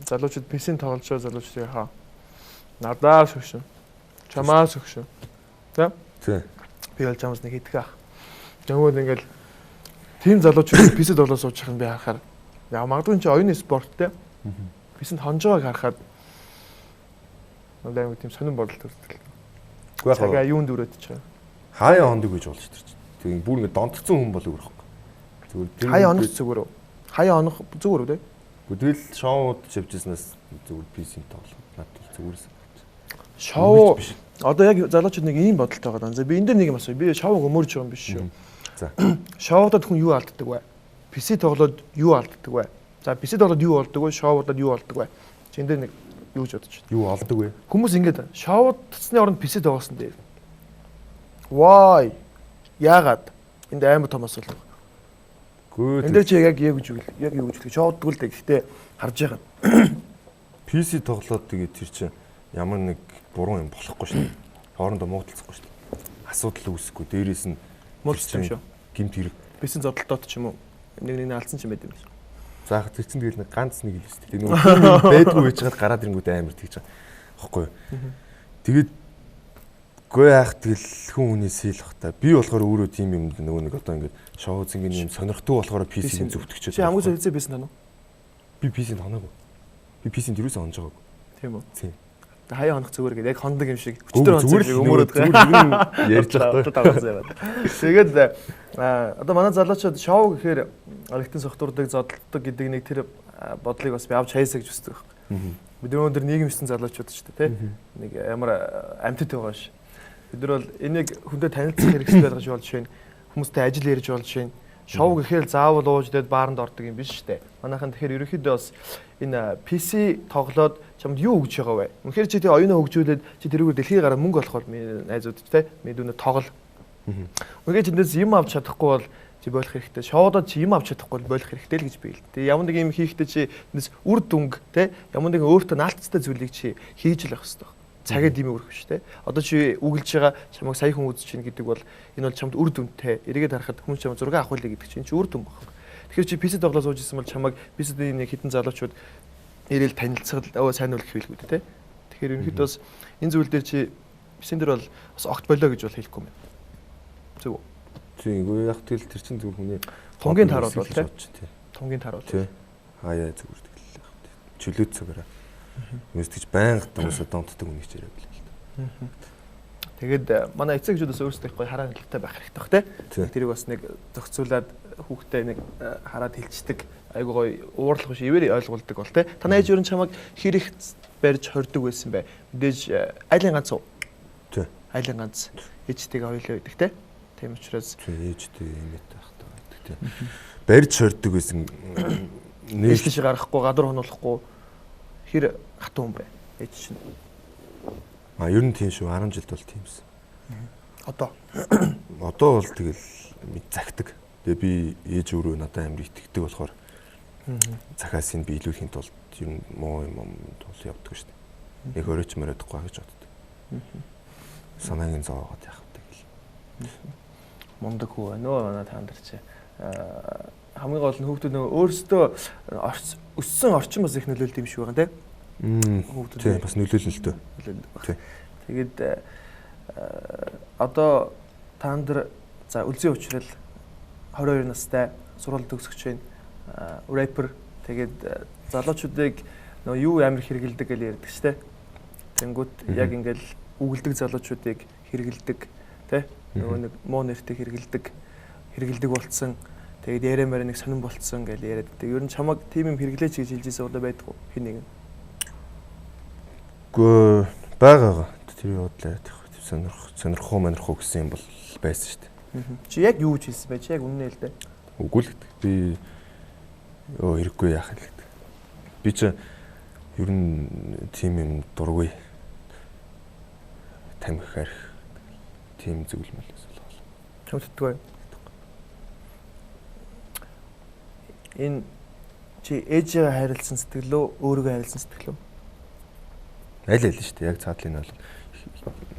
Залуучууд PC-ийн тоглолцоо залуучдыг хаа. Надаас өгшин. Чамаас өгшин. Тэ? Тий. Би бол чамаас нэг идэх ах. Тэгвэл ингээд тийм залуучууд PC тоглож сууж байгаа юм би харахаар яа магадгүй чи оюуны спорт те. PC-нд хонж байгааг харахад надад тийм сонирн бодол төрдөг. Цагаа юунд өрөөдөж байгаа. Хаяа хондог гэж болж тэр чинь. Тэгээ бүр ингэ донтгцсон хүн болов уу? Зүгээр хаяа онох зүгээр үү? Хаяа онох зүгээр үү те? Тэгэл шоуд шивжснээс зүгээр PC-ийн тоглоом надад зүгээрс. Шоу одоо яг залуучууд нэг ийм бодолтой байгаа даа. За би энэ дээр нэг юм асууя. Би шоуг өмөрж байгаа юм биш шүү. За. Шоудад хүн юу алддаг вэ? PC тоглоод юу алддаг вэ? За PC тоглоод юу олдог вэ? Шоудад юу олдог вэ? Чи энэ дээр нэг юу гэж бодож байна? Юу олдог вэ? Хүмүүс ингэж шоудцны оронд PC тоглосон дээр. Why? Яагаад? Энд амар том асуулт байна. Гүү. Энд дээр чи яг юу гэж үгэл? Яг юу гэж үгэл? Шоуддаг л дээ. Гэхдээ харж байгаа. PC тоглоод тэгээд тэр чинь ямар нэг буруу юм болохгүй шүү дээ. Хоорондоо муудалцахгүй шүү дээ. Асуудал үүсэхгүй. Дээрээс нь муудалцсан юм шүү. Гимт хэрэг. PC зодтолтоод ч юм уу. Нэг алдсан ч юм байд юм шиг. Заах тэр чинь тэгэл нэг ганц нэг л өстэй. Нөгөө байдгүй байж хаад гараад ирэнгүүт амар тэгж байгаа. Баггүй юу? Тэгээд гүй яах тэгэл хүн хүний сэл бах та. Би болохоор өөрөө тийм юм нөгөө нэг одоо ингээд шоу зингийн юм сонирхтуу болохоор PC-ийн зөвтгчээд. Чи хамгийн зөв PC тань уу? Би PC-ийн хоноогүй. Би PC-ийн дөрөөсөө хонж байгаагүй. Тийм үү? Тийм. Хаяа хонох зүгээр гэдэг яг хондог юм шиг. Өчтөр зүгээр өмөрөд ярьж байгаа. Тэгээд одоо манай залуучууд шоу гэхээр архитектийн сохтурдаг зодтолдог гэдэг нэг тэр бодлыг бас би авч хайсаа гэж үздэг байхгүй. Бид өнөөдөр нийгэмшсэн залуучууд ч тийм нэг ямар амьтад байгаа ш. Бид нар бол энийг хүнтэй танилцах хэрэгсэл байлгаж болж байна. Хүмүүстэй ажил ярьж болж байна. Шоу гэхээр заавал ууж дээд бааранд ордог юм биш үү? Манайхан тэгэхээр ерөөхдөө бас энэ PC тоглоод чамд юу өгч байгаа вэ? Үнэхээр чи тий оюунаа хөгжүүлээд чи тэрүүгээр дэлхий гараа мөнгө олох бол найзууд те мэдүүнэ тоглол. Үнэхээр тэндээс юм авч чадахгүй бол чи болох хэрэгтэй. Шоудад чи юм авч чадахгүй бол болох хэрэгтэй л гэж би хэл. Тэгээ ямар нэг юм хийхдээ чи тэндээс үр дүнг те ямар нэг өөртөө наалтцтай зүйлийг чи хийж л авах хэрэгтэй. Цагаа димээ өрөх биш те. Одоо чи үгэлж байгаа чамайг сая хүн үзэж чинь гэдэг бол энэ бол чамд үр дүнтэй. Эргээд харахад хүн чамд зураг авах байлаа гэдэг чинь чи үр дүн баг. Тэгэхээр чи PC тоглоо сууж исэн бол чамайг PC-ийн нэг хитэн залуучууд ирээл танилцсал сайн үл гэхэлгүй те. Тэгэхээр ерөнхийдөө бас энэ зүйл дээр чи PC-ийн дээр бол бас огт болоо гэж бол хэлэхгүй юм. Зөв үү? Тийм үгүй яг тэгэл тэр чин зүгээр хүний тунгийн тааруул бол те. Тунгийн тааруул. Тийм. Хаяа зүгээр тэгэл яг. Чөлөөт цагаараа. Мессеж байнга хүмүүсээ донтдог үнийг ч яриа билээ л дээ. Тэгээд манай эцэг эхчүүдээс өөрсдөө гоё хараа хэлтэй байх хэрэгтэй бах те. Тэрийг бас нэг зохицуулаад хүүхдээ нэг хараад хэлцдэг. Айгу гоё уурлах биш ивэр ойлгуулдаг бол те. Танай ээж юу чамайг хэр их барьж хордог байсан бэ? Мэдээж айлын ганц уу? Тий. Айлын ганц ээжтэйгээ хоёулаа байдаг те. Тийм учраас ээжтэй юм байх таа байдаг те. Барьж хордог байсан. Нээлтэж гарахгүй, гадар хонуулахгүй хэр хатуу юм бэ? Ээж чинь. Ер нь тийм шүү 10 жилд бол тиймсэн. Одоо бол тэгэл загтаг. Тэгээ би ээж өөрөө надад амар итгэдэг болохоор захаас энэ биелүүлэхийн тулд ер нь муу юм тул явдаг шүү дээ. Яг өрөөч мөрөдөхгүй гэж боддог. Санаагийн зовоогоод яах вэ гэл. мундаг хүү байна уу манай таандар чи. хамгийн гол нь хүүхдүүд нөгөө өөрсдөө өссөн орчин бас их нөлөөлд юм шиг байгаа тийм. Тийм бас нөлөөлнө л дөө. Тийм. Тэгээд одоо та нар за үлзий уучрал 22 настай сургууль төгсөгч байна. Рэпер тэгээд залуучуудыг нөгөө юу амар хэрэгэлдэг гэж ярьдаг штэ. Тэнгүүт яг ингээл үгэлдэг залуучуудыг хэрэгэлдэг тий. Нөгөө нэг муу нэртэй хэрэгэлдэг болцсон. Тэгээд ярэмаар нэг сонирн болцсон гэж яриад. Ер нь чамаг тийм юм хэрэглээч гэж хэлжсэн удаа байдаг уу? Хин нэг. Гөө байгаа. Тэр бодлоо сонирхоо гэсэн юм бол байсан шүү дээ. Чи яг юу гэж хэлсэн бэ? Чи яг үнэн л дээ. Үгүй л би хэрэггүй яах юм л. Би ч ер нь тийм юм дургүй. Тамхи харих тийм зүйл мэлээс бол. Чамддгүй. Энэ чи ээжээ хайрлсан сэтгэлөө өөрийгөө хайрлсан сэтгэлөө? Аль шүү дээ. Яг цаадлын бол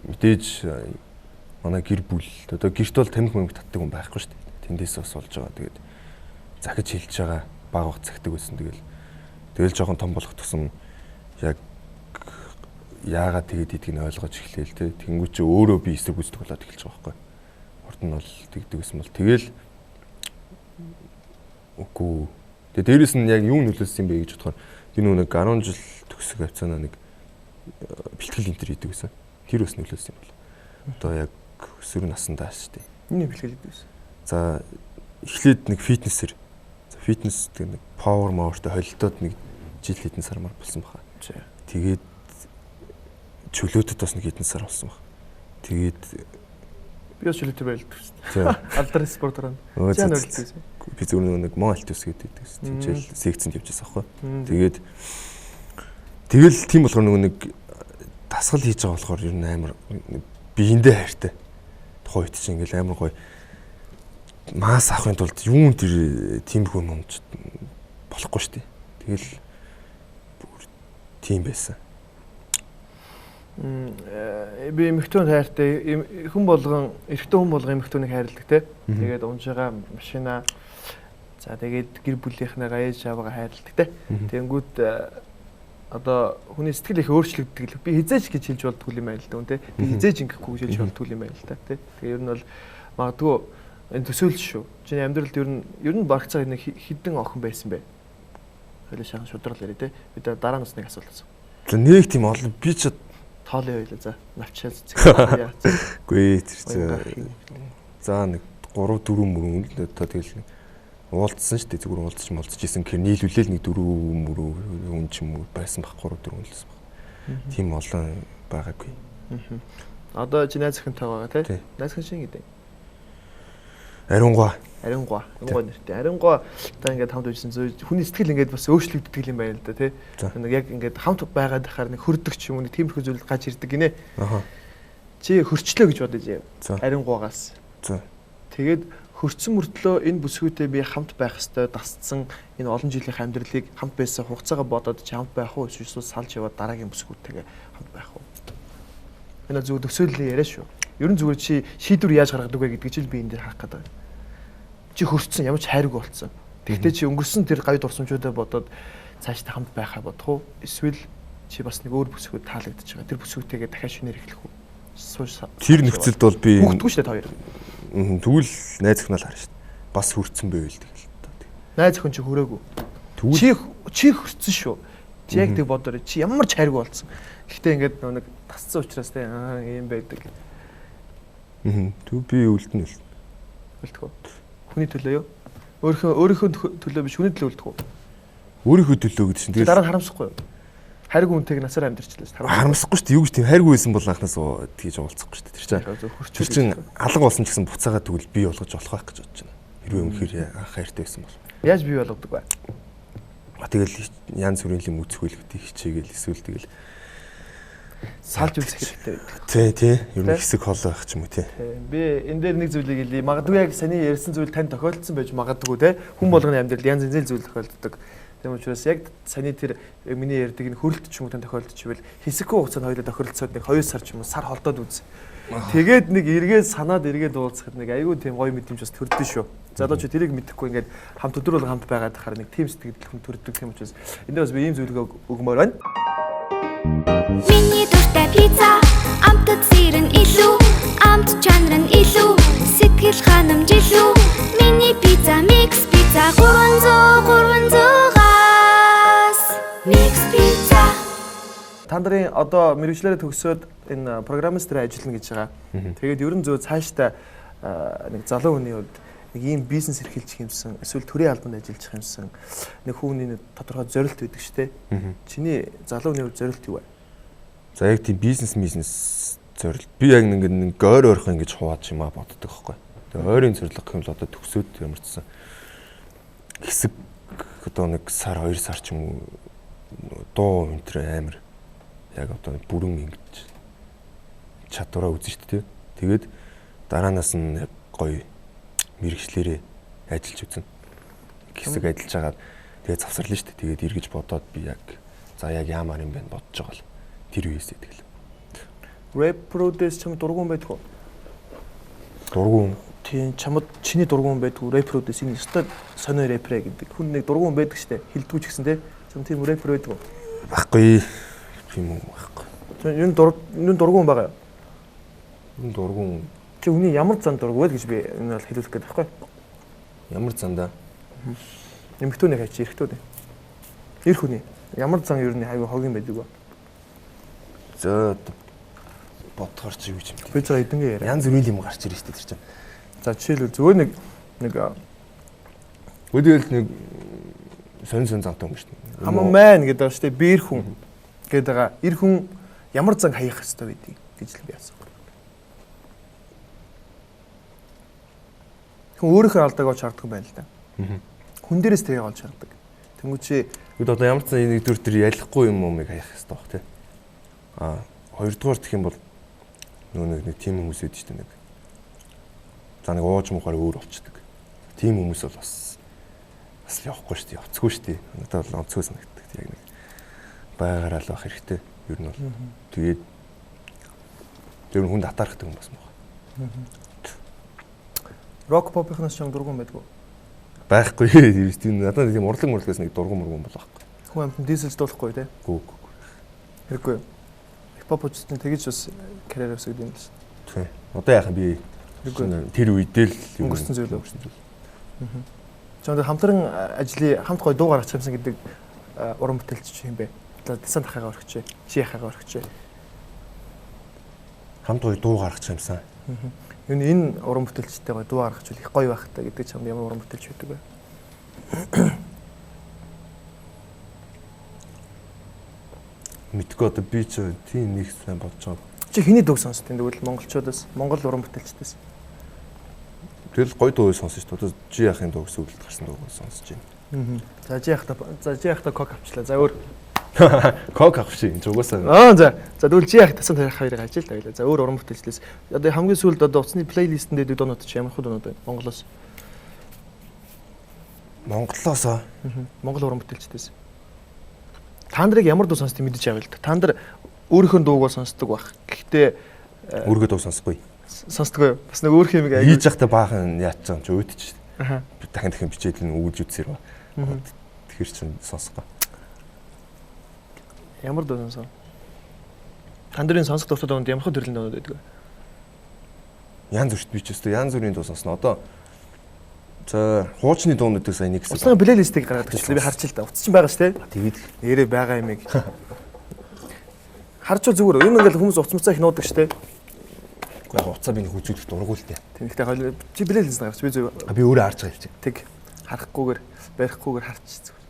мэдээж манай гэр бүл одоо гэрт бол тамхи мөнгө татдаг хүн байхгүй шүү дээ. Тэндээс бас болж байгаа. Тэгээд захиж хэлж байгаа баг бах цагдаг байсан. Тэгэл жоохон том болох тусам яг яагаад тэгээд идгийг нь ойлгож эхлэв л тэ. Тэнгүү чи өөрөө би эсрэг үздэг болоод эхэлж байгаа байхгүй. Урд нь бол тэгдэг гэсэн бол тэгэл үгүй. Тэгээд дээрэс нь яг юу нөлөөлсөн юм бэ гэж бодохоор би нэг 10 жил төгсөх хавцаанаа нэг бэлтгэл энтер хийдэг гэсэн. Тэр бас нөлөөлсөн юм бол. Одоо яг өсвөр насндаа шүү дээ. Миний бэлтгэл хийдэг гэсэн. За эхлээд нэг фитнесээр. За фитнес гэдэг нэг павер мауртай холилдоод нэг жил хэдэн сармаар болсон баха. Тэгээд чөлөөдөд бас нэг хэдэн сар болсон баг. Тэгээд би бас чөлөөтэй байлдаг шүү дээ. Тийм. Алдар спортоор. Зэн ойлсон. Би зөвхөн нэг мон альтус гэдэг гэсэн. Тэмцэл секцэнд явжсэн аахгүй. Тэгэл тийм болохоор нэг дасгал хийж байгаа болохоор ер нь амар биендээ хайртай. Тухайн үед чинь ингээл амар гоё мас авахын тулд юун тэр тиймэрхүү юмч болохгүй шүү дээ. Тэгэл тийм байсан. Би эмэгтэйн хайртай эрэгтэй хүн болгон эмэгтэйнийг хайрладаг те. Тэгээд унж байгаа машина за тэгээд гэр бүлийнхнээгаа ээж аваагаа хайрладаг те. Тэнгүүд одоо хүний сэтгэл их өөрчлөгддөг л би хизээч гэж хэлж болдгүй юм байна л да те. Би хизээч ингэхгүй гэж хэлж болдгүй юм байна л да те. Тэгээ ер нь бол магадгүй энэ төсөөлөл шүү. Чиний амьдралд ер нь барах цаг нэг хідэн охин байсан бэ. Хойлоо шахан шудрал яриа те. Би дараа нас нэг асуулт асуув. За нэг тийм олон би ч тоолоо байлаа за. Навчаа зүг. Гүй тэр чинь. За нэг 3 4 мөрөн л одоо тэгэл уулзсан шүү дээ. Зүгээр уулзч ийсэн гэхээр нийлүүлээл нэг 4 мөрөө хүн ч юм уу байсан баг 3 4 л байсан баг. Тийм олон байгаагүй. Одоо чи найз охинтой байгаа тий? Найз охин шин гэдэг. Ариунгуа нэртэй. Ариунгуа та ингээд хамт үйсэн хүний сэтгэл ингээд бас өөрчлөгддөг юм байна л да тий. Нэг яг ингээд хамт байгаад байхаар нэг хөрдөг ч юм уу тиймэрхүү зүйл гаж ирдэг гинэ. Чи хөрчлөө гэж бодож яв. Ариунгуагаас. За. Тэгээд хөрцөн мөртлөө энэ бүсгүйтэй би хамт байх хэвээр дасцсан энэ олон жилийн амьдралыг хамт байсан хугацаагаа бодоод чи хамт байх уу эсвэл салж яваад дараагийн бүсгүйтэйгээ хамт байх уу? Энэ зөв төсөөллөө яриа шүү. Ер нь зүгээр чи шийдвэр яаж гаргадаг вэ гэдгийг чи би энэ дээр харах гэдэг. Чи хөрцсөн ямар ч хайргүй болцсон. Тэгвэл чи өнгөрсөн тэр гавь дурсамжуудаа бодоод цаашдаа хамт байхаа бодох уу? Эсвэл чи бас нэг өөр бүсгүйд таалагдчихж байгаа. Тэр бүсгүйтэйгээ дахиад шинээр эхлэх үү? Тэр нөхцөлд бол би хөгдөггүй шүү дээ та хоёр. Тэгвэл найз охиноо л харна шүү дээ. Бас хүрцэн байвал тэгэл. Найз охин чи хүрээгүй. Чи хүрцэн шүү. Чи яг тэг бодорой. Чи ямар ч хайргүй болцсон. Гэхдээ ингээд нэг тасцсан учраас те ийм байдаг. Тэг би үлдэнэ л. Үлдэх үү? Хүний төлөө юу? Өөрийнхөө төлөө биш хүний төлөө үлдэх үү? Өөрийнхөө төлөө гэдэг чинь тэгэл дараа нь харамсахгүй юу? Хайргүй үнтэйг насаараа амьдэрчлээ. Харамсахгүй шүү дээ. Юу гэж тийм хайргүй байсан бол анхнаас тгийж уулзахгүй шүү дээ. Тэр чинь алга болсон ч гэсэн буцаагаад тэгвэл бий болгож болох байх гэж бодож байна. Хэрвээ үнэхээр анх хайртай байсан бол. Яаж бий болгодог вэ? Тэгэл янз бүрийн юм үзэхүүл гэдэг хичээгээл эсвэл тэгэл салж үзэх хэрэгтэй байдаг. Тий. Ер нь хэсэг хоолой байх ч юм уу тий. Би энэ дээр нэг зүйлийг хэлье. Магадгүй яг саний ярьсан зүйл тань тохиолдсон байж магадгүй те. Хүн болгоны амьдралд янз янзын зүйл тохиолддог. Тийм учраас яг саний тэр миний ярьдаг энэ хөрөлт ч юм уу тань тохиолдчихвэл хэсэггүй хугацаанд хоёулаа тохиролцоод нэг 2 сар ч юм уу сар холдоод үз. Тэгээд нэг эргээд санаад эргээд уулзахад нэг айгүй тийм гоё мэдрэмж бас төрдөн шүү. Залуучууд тэрийг мэдэхгүй ингээд хамт өдөр бол хамт байгаад хараа нэг тим сэтгэл хүн төрдөг юм учраас эндээ бас би ийм зүйлийг өгмөр байна. Миний дуртай пицца амтд сэрэн илүү амт чанар нь илүү сэтгэл ханамж илүү миний пицца микс пицца 300-300-аас микс пицца. Та нарын одоо мэргэжлээрээ төгсөөд энэ программистээр ажиллана гэж байгаа. Тэгээд ерөн зөө цаашдаа нэг залуу хүний хувьд нэг ийм бизнес эрхэлж юмсан эсвэл төрийн албанд ажиллаж юмсан нэг хүний тодорхой зорилт байдаг шүү дээ. Чиний залуу хүний хувьд зорилт юу вэ? За яг тийм бизнес зорилт. Би яг нэг ойр ойрхон ингэж хувааж юм а боддог байхгүй. Тэгээ ойрын зорилго гэх юм л одоо төгсөөд ямарчсан хэсэг одоо нэг сар 2 сар ч юм уу дуу өнтер амир яг одоо бүрэн ингэж чадвараа үзэн шүү дээ. Тэгээд дараанаас нь яг гоё мэрэгчлэрээ ажиллаж үзэн. Хэсэг ажиллаж хагаад тэгээд завсарлаа шүү дээ. Тэгээд эргэж бодоод би яг за яг яамаар юм бэ бодож байгаа л тэр үеэс тэгэл. Rap produce чамд дургуун байдаг уу? Дургуун. Тийм чамд чиний дургуун байдгүй rap produce энэ өстой сонио рэпрэ гэдэг. Хүн нэг дургуун байдаг штэ. Хилдгүү ч гэсэн те. Чам тийм рэпер байдаг уу? Баггүй. Тийм үү баггүй. Энэ дургуун байгаа юу? Энэ дургуун. Чи хүний ямар зан дургуй вэ гэж би энэ бол хэлүүлэх гээд байхгүй. Ямар зандаа? Эмхтүүний хайч эрэхтүүд. Эр хүний ямар зан ер нь хайгуу хогийн байдаг вэ? За бодохоор чи юу юм бэ? Би зөв эдэнгээ яриа. Янз бүрийн юм гарч ирж штэ тэр чинь. За жишээлбэл зүгээр нэг өдөөл нэг сонь зантай юм штэ. Хаман мэн гэдэг ба штэ биер хүн гэдэг байгаа. Эр хүн ямар зан хаях хэвээр байдгийг гэж л би асуув. Хүн өөрийнхөө алдааг олж харддаг байна л да. Хүн дээрээс тэрийг олж хардаг. Тэнгүүчээ Бид одоо ямар ч нэг төр төр ялахгүй юм уумыг хаях хэрэгтэй баг тий. Хоёрдугаар гэх юм бол нэг тийм хүмүүс үүд чинь нэг. За нэг ууж мухаар өөр болчдөг. Тийм хүмүүс бол бас явахгүй шүү дээ. Явцгүй шүү дээ. Надад бол онцгой санагддаг. Яг нэг байгаараа л байх хэрэгтэй. Ер нь бол тэгээд тэр хүн татаархдаг юм бас мөн. рок попынхнаас ч юм дургуун байдгүй. Байхгүй. Тийм надад тийм урлагаас нэг дургуун бол байхгүй. Хүн амт дизелж дуулахгүй тий. Гүү. Хэрэггүй. Хипхоп үстэн тэгэж бас карьер өсөж юм биш. Тий. Одоо яахан би тэр үедээ л өнгөрсөн зүйл. Чамд хамтран ажлын хамт гой дуу гаргах юмсан гэдэг уран бүтээлч юм бэ? Одоо Дасан тахагаа орхичээ. Чи яхагаа орхичээ. Хамт гой дуу гаргах юмсан. Энэ уран бүтээлчтэй гой дуу гаргах зүйл их гоё байх та гэдэг чамд ямар уран бүтээлч байдаг вэ? Мэдгүй одоо би ч тийм нэг сайн бодож байгаа. Чи хэний дуу сонсд энэ тэгвэл монголчуудаас, монгол уран бүтээлчдээс. Тэгэл гоё дуу сонсож шүү дээ. Одоо жи яхын дуу гэсэн үлдэл гарсан дуу сонсож байна. За жи яхта кок авчлаа. За өөр кок авах шиг энэ угаасаа. За тэгвэл жи яхта тасан тарих хоёрыг ажил тавилаа. За өөр уран бүтээлчлээс одоо хамгийн сүүлд одоо утасны плейлистэнд дэдэг дуунууд чи ямар хөө дуунууд байна? Монголоос. Монголоос Монгол уран бүтээлчдээс. Та нарыг ямар дуу сонсдог мэдэж байгаа л да. Та нар өөрийнхөө дуугаа сонсдог байх. Гэхдээ өөргөө дуу сонсохгүй. Сонсдоггүй. Бас нэг өөр хэмиг хийж явахдаа баахан яач байгаа юм чи өөдөж шүү дээ. Би дахин бичээд энэ үүлж үтсээр ба. Тэгэхэр чин сонсохгүй. Ямар дуу сонсон? Та нарын сонсох дуутай дуунд ямар төрлийн дуунууд байдаг вэ? Янз бүрт би ч өстой янз бүрийн дуу сонсно. Одоо за хуучны дуунуудыг сайн нэг хэсэг. Уцны плейлистийг гаргаад ирчихлээ. Би харж л да. Уц чинь байгаа шүү дээ. Тэгээд нэрээ байгаа юм ээ. Харж зүгээр. Энэ ингээл хүмүүс уцмцаа их нуудаг шүү дээ. Яг уцаа би нэг үзүүлэх дургуул тээ. Тэнхтэй хойл чи плейлист гаргач би зөв. Би өөрөө харж байгаа юм чи. Тэг харахгүйгээр барихгүйгээр харч зүгээр.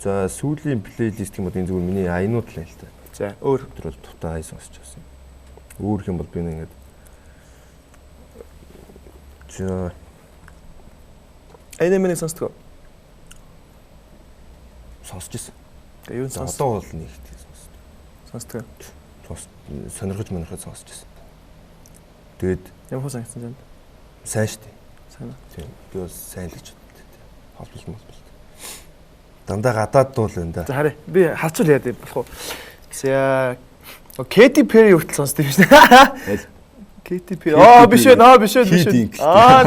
За сүүлийн плейлист юм бол энэ зүгээр миний аянууд л л та. За өөр өдөр бол тутай ай сонсч байсан. Өөр юм бол би ингээд за Эйнэмэнийг сонсдог. сонсч байсан. Тэгээ юу сонсдог? Одоо бол нэг сонсдог. Сонирхож монирхож сонсч байсан. Тэгээд ямар санагдсан юм? сайн шүү дээ. Сайн. Тийм. Би бас сайн л гэж боддог. Холбол. Дандаа гадаад дуул энэ да. За харъя. Би харцуул яа болох уу? За Katy Perry хүртэл сонсдог юм шнэ. KTP. Биш ээ.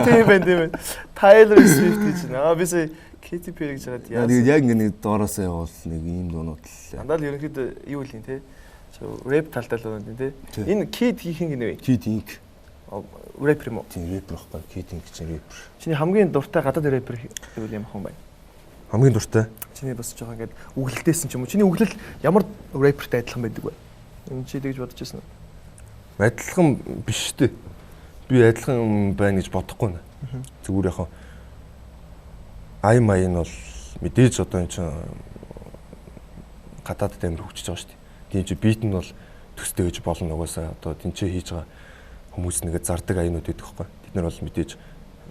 Тийм байна. Taylor Swift гэж байна. Би сая KTP гэж хараад яа. Яг ингэ доороосоо явуул нэг ийм дуунууд л. Дандаа л ерөнхийдөө юу л юм те. Рэп талтай л байна те. Энэ Kid хийх юм гинэ вэ? Kid Ink. Рэпер юм уу? Тийм рэпер байхгүй. Kid Ink чинь рэпер. Чиний хамгийн дуртай гадаад рэпер гэвэл юм хон байна? Хамгийн дуртай. Чиний бас жоохон ингэ үглэлтэйсэн ч юм уу. Чиний үглэл ямар рэпертэй адилхан байдаг вэ? Энэ чи тэгж бодож байсан уу? Адилхан биш үү? Би адилхан байна гэж бодохгүй нэ. Зүгээр яхаа ай май нь бол мэдээж одоо энэ чинь гадаадд амир хөгжиж байгаа шүү дээ. Тийм чи бит нь бол төстэй гэж болно угаасаа одоо тэнцээ хийж байгаа хүмүүс нэгэ зардаг аянууд гэдэг хэвхэв. Бид нар бол мэдээж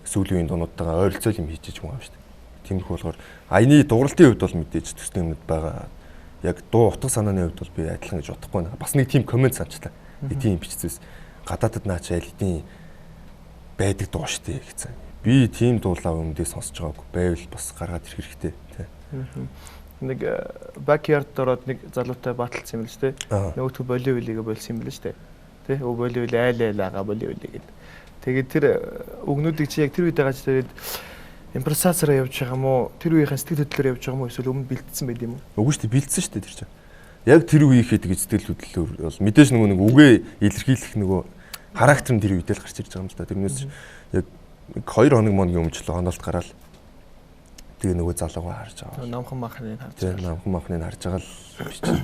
сүүлийн үеийн дуунуудтайгаа ойролцоо юм хийж байгаа юм шүү дээ. Тиймэрхүү болохоор аяны дууралтын хувьд бол мэдээж төстэй юмнууд байгаа. Яг дуу утга санааны хувьд бол би адилхан гэж бодохгүй нэ. Бас нэг тийм комент санчлаа. Тийм бичсэн. Гадаадд наач айл эдийн байдаг дуу шүү дээ гэсэн. Би тийм дуулаа өмнөдөө сонсож байгаагүй байвал бас гаргаад ирэх хэрэгтэй тий. Нэг backyard ороод нэг залуутай баталсан юм л шүү дээ. Нөгөөдхөө боливилигээ болсон юм л шүү дээ. Тэ боливил айлаа боливил гэдэг. Тэгээд тэр өгнүүдийг чи яг тэр үед гаж тэгээд импровизацаараа явж байгаа юм уу? Тэр үеийн сэтгэл хөдлөлөөр явж байгаа юм уу? Эсвэл өмнө бэлдсэн байд юм уу? Үгүй шүү дээ бэлдсэн шүү дээ тэр чинь. Яг тэр үеийн хийдэг сэтгэл хөдлөлөөр бол мэдээж нэг үгээ илэрхийлэх нөгөө характер нь тэр үедээ л гарч ирж байгаа юм л да. Тэрнээс яг 2 хоног моногийн өмчлөө хонолт гараад тэгээ нөгөө залуугаа харж байгаа. Намхан махныг харж байгаа. Тэгээ намхан махныг харж байгаа л бичсэн.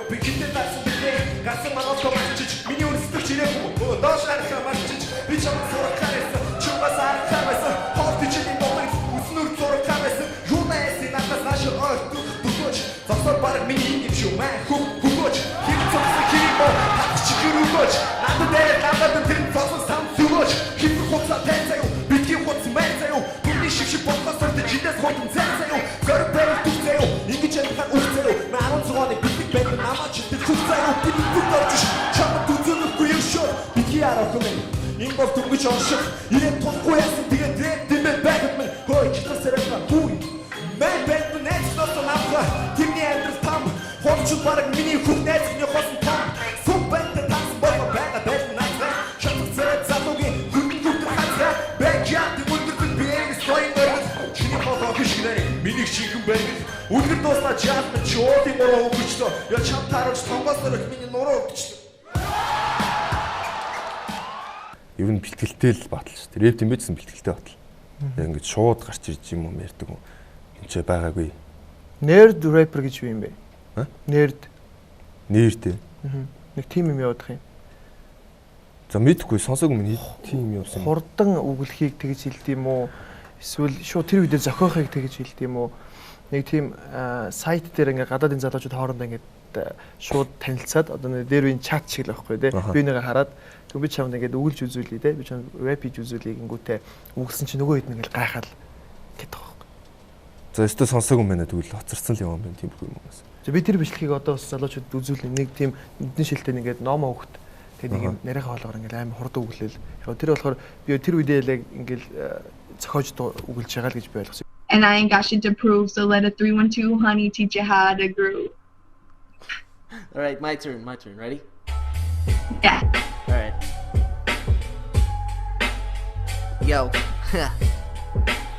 Би гэдэг байсан бэлээ. Гасан манаас томчиж миний үнэсдэг чирээ доош харахаа марчиж би чамд сурах гэсэн чумаас харахаа байсан. Хортичийн дотор үснүр зурах байсан. Юунаас надаас нааш ойртугч зогсоор баг миний юм шүү мэн хөгөж хин цогсон химо хатчихрүүгөж надад тэр цогсон сам зүгөж хин хуцаа тайцаа бидний хуц мэйцаа бидний шивши подкастер дэжээс хотон зайцаа гөрбэр түцээ ингэж яхаа үхцээ маан зогоны бидний бэд намаач түцээ бидний түцээж чамд түцэхгүй юм шүү бидний арахгүй энэ бол түнгэж онших ирээд тусгүй яасан тэгээд дэмэ бэкэт мэн хой читсэрэг хүй мэн бэкэт нэкс нот намха тэрний амдрал там хонч баг миний хүүхдээс нь хосон там супэт танц баг бага бэт найза чатсэрэг залуугийн хүндүр хатга бэкят бүдэрт биег сойнер чиний хоо хишгнэ миний чихэн байг үлгэр дуусна чат чоодын мөрөө өгчтөө я чам тарж тонгосоор миний нуруу өгчтөө ер нь бэлтгэлтэй л батал шүү дээ. Рэп юм бийсэн бэлтгэлтэй батал. Яг ингэж шууд гарч ирж юм юм ярьдаг юм. Энд байгаагүй. Nerd rapper гэж юу юм бэ? Nerd. Nerd. Нэг тим юм явуудах юм. За мэдхгүй сонсоогүй минь тим явсан. Хурдан өгүүлэхийг тэгж хэлдэг юм уу? Эсвэл шууд тэр үедээ зохиохыг тэгж хэлдэг юм уу? Нэг тийм сайт дээр ингээ гадаадын залуучууд хоорондоо ингээ шууд танилцаад одоо нэг дээр үеийн чат шиг л байхгүй тий. Би нэгэ хараад би чамд ингээд өгүүлж үзүүлээ те би чамд рэп хийж үзүүлээ гингүүтээ өгсөн чи нөгөө хэд нэг л гайхаад гэдэг байхгүй. За өстө сонсоогүй мэнэ тэгвэл хоцорсон л юм байна тийм бүх юм уус. Би тэр бичлэгийг одоо бас залуучууд үзүүлээ нэг тийм эдний шилтэй нэгээд номоо өгт тэгээд нэг юм нарийнхаа хоолоор ингээд амар хурд өглөөл. Яг тэр болохоор би тэр үедээ л ингээд зохиож өгүүлж байгаа л гэж би ойлгосон. And I ain't got shit to prove, so let a 312 honey teach you how to groove. All right, my turn. Ready? Yeah. All right. Yo.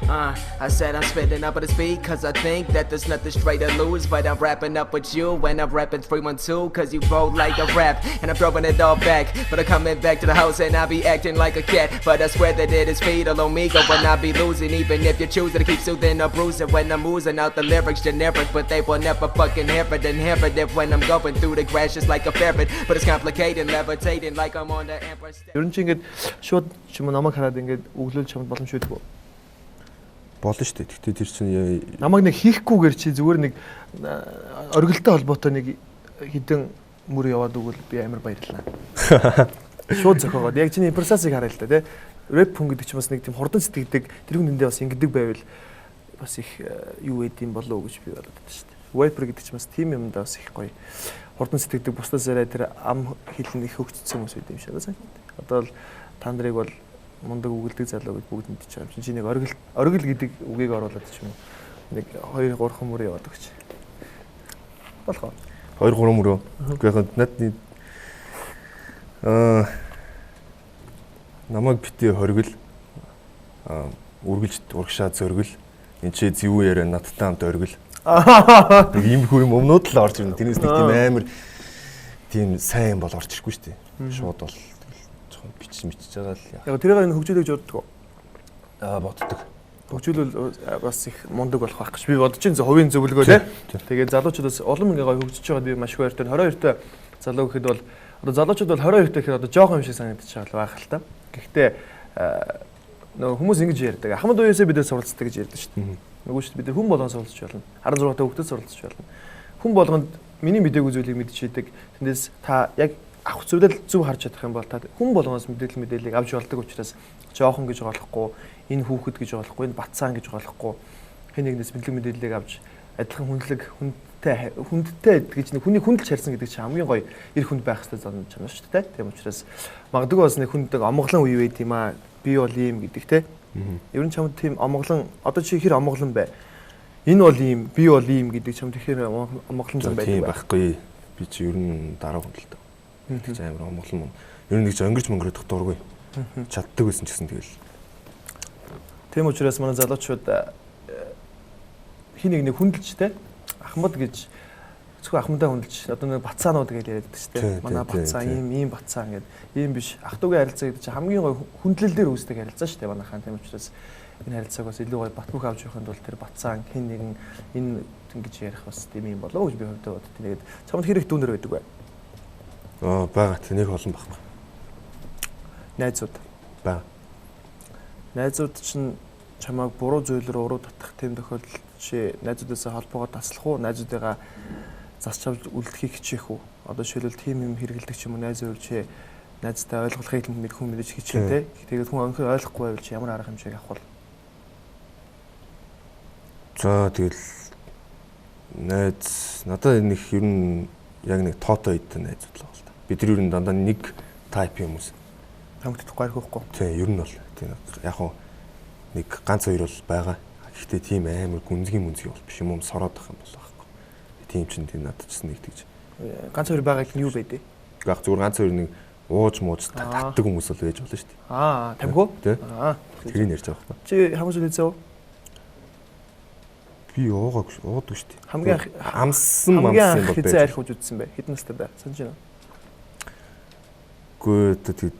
I said I'm spitting up at the speed cause I think that there's nothing straight to lose. But I'm rapping up with you when I'm rapping 312 cause you roll like a rap and I'm throwing it all back. But I'm coming back to the house and I be acting like a cat. But I swear that it is fatal on me when I be losing. Even if you choose to keep soothing or bruising when I'm oozing out the lyrics generic. But they will never fucking hear it. Inherit it when I'm going through the grass just like a ferret. But it's complicated, levitating like I'm on the Emperor's State. Ер нь чи ингээд шууд чим намайг хараад ингээд өглөөл чамд боломж өгдөг үү? Болно шүү дээ. Тэгтээ тэр чинь намайг нэг хийхгүйгээр чи зүгээр нэг оргилтой холбоотой нэг хідэн мөр яваад өгвөл би амар баярлаа. Шууд зохиогоод яг чиний импровизацийг хараа л та тий. Рэп хүн гэдэг чинь бас нэг тийм хурдан сэтгэдэг тэр хүндээ бас ингэдэг байвал бас их юу эдийн болоо гэж би бодод байна шүү дээ. Rapper гэдэг чинь бас тийм юм даа бас их гоё. Хурдан сэтгэдэг бусдаас арай тэр ам хэлний их хөгжсөн хүмүүс байд юм шиг байна. Одоо л та нарыг бол мундаг үгэлдэг залуу гэж бүгд мэдчихэж байгаа юм. Чи нэг оргил гэдэг үгийг оруулаад ч юм уу. Нэг 2 3 мөр яваад өгч. Болох уу? 2 3 мөрөө. Гэхдээ надад Намайг бити хоригл үргэлж урагшаа зөргөл энэ чи зэвүү яриа надтай хамт оргил. Нэг ийм хүү юм өмнөд л орж ирнэ. Тэрнээс нэг тийм амар тийм сайн бол орж ирэхгүй шүү дээ. Шууд бол жоохон бичиж байгаа л яа. Яг тэрийг энэ хөгжүүлэх гэж боддог уу? Боддог. Хөгжүүлэл бас их мундаг болох байх гэж би бодож байна. Хувийн зөвлөгөө тий. Тэгээд залуучуудаас улам ингээ гоё хөгжиж байгаа би маш их баяртай. 22-т залуу гэхэд бол одоо залуучууд бол 22-т гэхээр одоо жоохон юм шиг санагдаж байгаа байх л та. Гэхдээ нөгөө хүмүүс ингэж ярьдаг. Ахмад уяасаа бид суралцдаг гэж ярьдаг шүү дээ. Нөгөө шүү бид хүн болгон суралцж болно. 16 та хүүхдэд суралцж болно. Хүн болгонд миний мэдээгүй зүйлийг мэдчихийдэг. Тэндээс та яг авах зүйлэл зөв харж чадах юм бол та хүн болгоноос мэдээллийг авч болдог учраас жоохон гэж болохгүй, энэ хүүхэд гэж болохгүй, энэ бацаан гэж болохгүй. Хэн нэгнээс мэдээллийг авч адилхан хүндтэй гэж нэг хүний хүндэлж харьсан гэдэг чинь хамгийн гоё эр хүнд байх хэрэгтэй зан чанар шүү дээ. Тийм учраас магадгүй бас нэг хүнддэг омглон үе байт юм аа. Би бол ийм гэдэг те. Ер нь чамд тийм омглон одоо чи хэр омглон бай. Энэ бол ийм, би бол ийм гэдэг чамд тэгэхээр омглон зам байдаг. Тийм байхгүй. Би чи ер нь дараа хүндэлдэг. Тэг амар омглон юм. Ер нь нэг зөнгөрч мөнгөрөх дургүй. Чаддаг байсан ч гэсэн тэгэл. Тийм учраас манай залуучууд хин нэг хүндэлж те. Ахмад гэж зөвхөн ахмадаа хүндэлж одоо нэг бацаанууд гэж яриад байдаг шүү дээ. Манай бацаа ийм бацаа ингээд ийм биш. Ах トゥ угийн харилцаа гэдэг чинь хамгийн гоё хүндлэлээр үүсдэг харилцаа шүү дээ манайхаа. Тийм учраас энэ харилцааг бас илүү гоё бат бөх авч явахын тулд тэр бацаан хин нэгэн энэ ингэж ярих бас тийм юм болоо гэж би хувьдаа боддог. Тэгээд чамд хэрэг дүүнэр байдаг бай. Бага тэ нэг олон баггүй. Найзууд. Бага. Найзууд чинь чамайг буруу зүйлээр уруу татах тийм тохиолдолд чи найзуудаасаа холбоогоо таслах уу? Найзуудыгаа засч авч үлдэхийг хичээх үү? Одоо жишээлбэл тийм юм хэрэгэлдэг ч юм уу найз өөр чи найзтай ойлгохыг хүн мэдэж хичээ те. Тэгээд хүн өнхөр ойлгохгүй байвал чи ямар арга хэмжээг авах вэ? За тэгэл найз надад нэг ер нь яг нэг тоотой идэх найзууд л байна л да. Бид нар ер нь дандаа нэг тайп хүмүүс. Хамтдахгүй архихгүй. Тийм ер нь бол тийм яг хоо нэг ганц хоёр бол байгаа. Гэхдээ тийм амар гүнзгий бол биш юм сороод ах юм бол байхгүй. Тийм ч тийм надад ч нэг тэгж. Ганц хоёр байгаа гэх нь юу байдэ? Яг зүгээр ганц хоёр нэг ууж мууж татдаг хүмүүс бол байж болно шүү дээ. Тамхи уу? Тэрийг ярьж байгаа байхгүй. Чи хамаас үлээсээ үү? Би уудаг шүү дээ. Хамгийн амсан юм бол байж. Хэзээ арх уж үзсэн бэ? Хэдэн настай бай? Санаж байна уу? Гүр тэг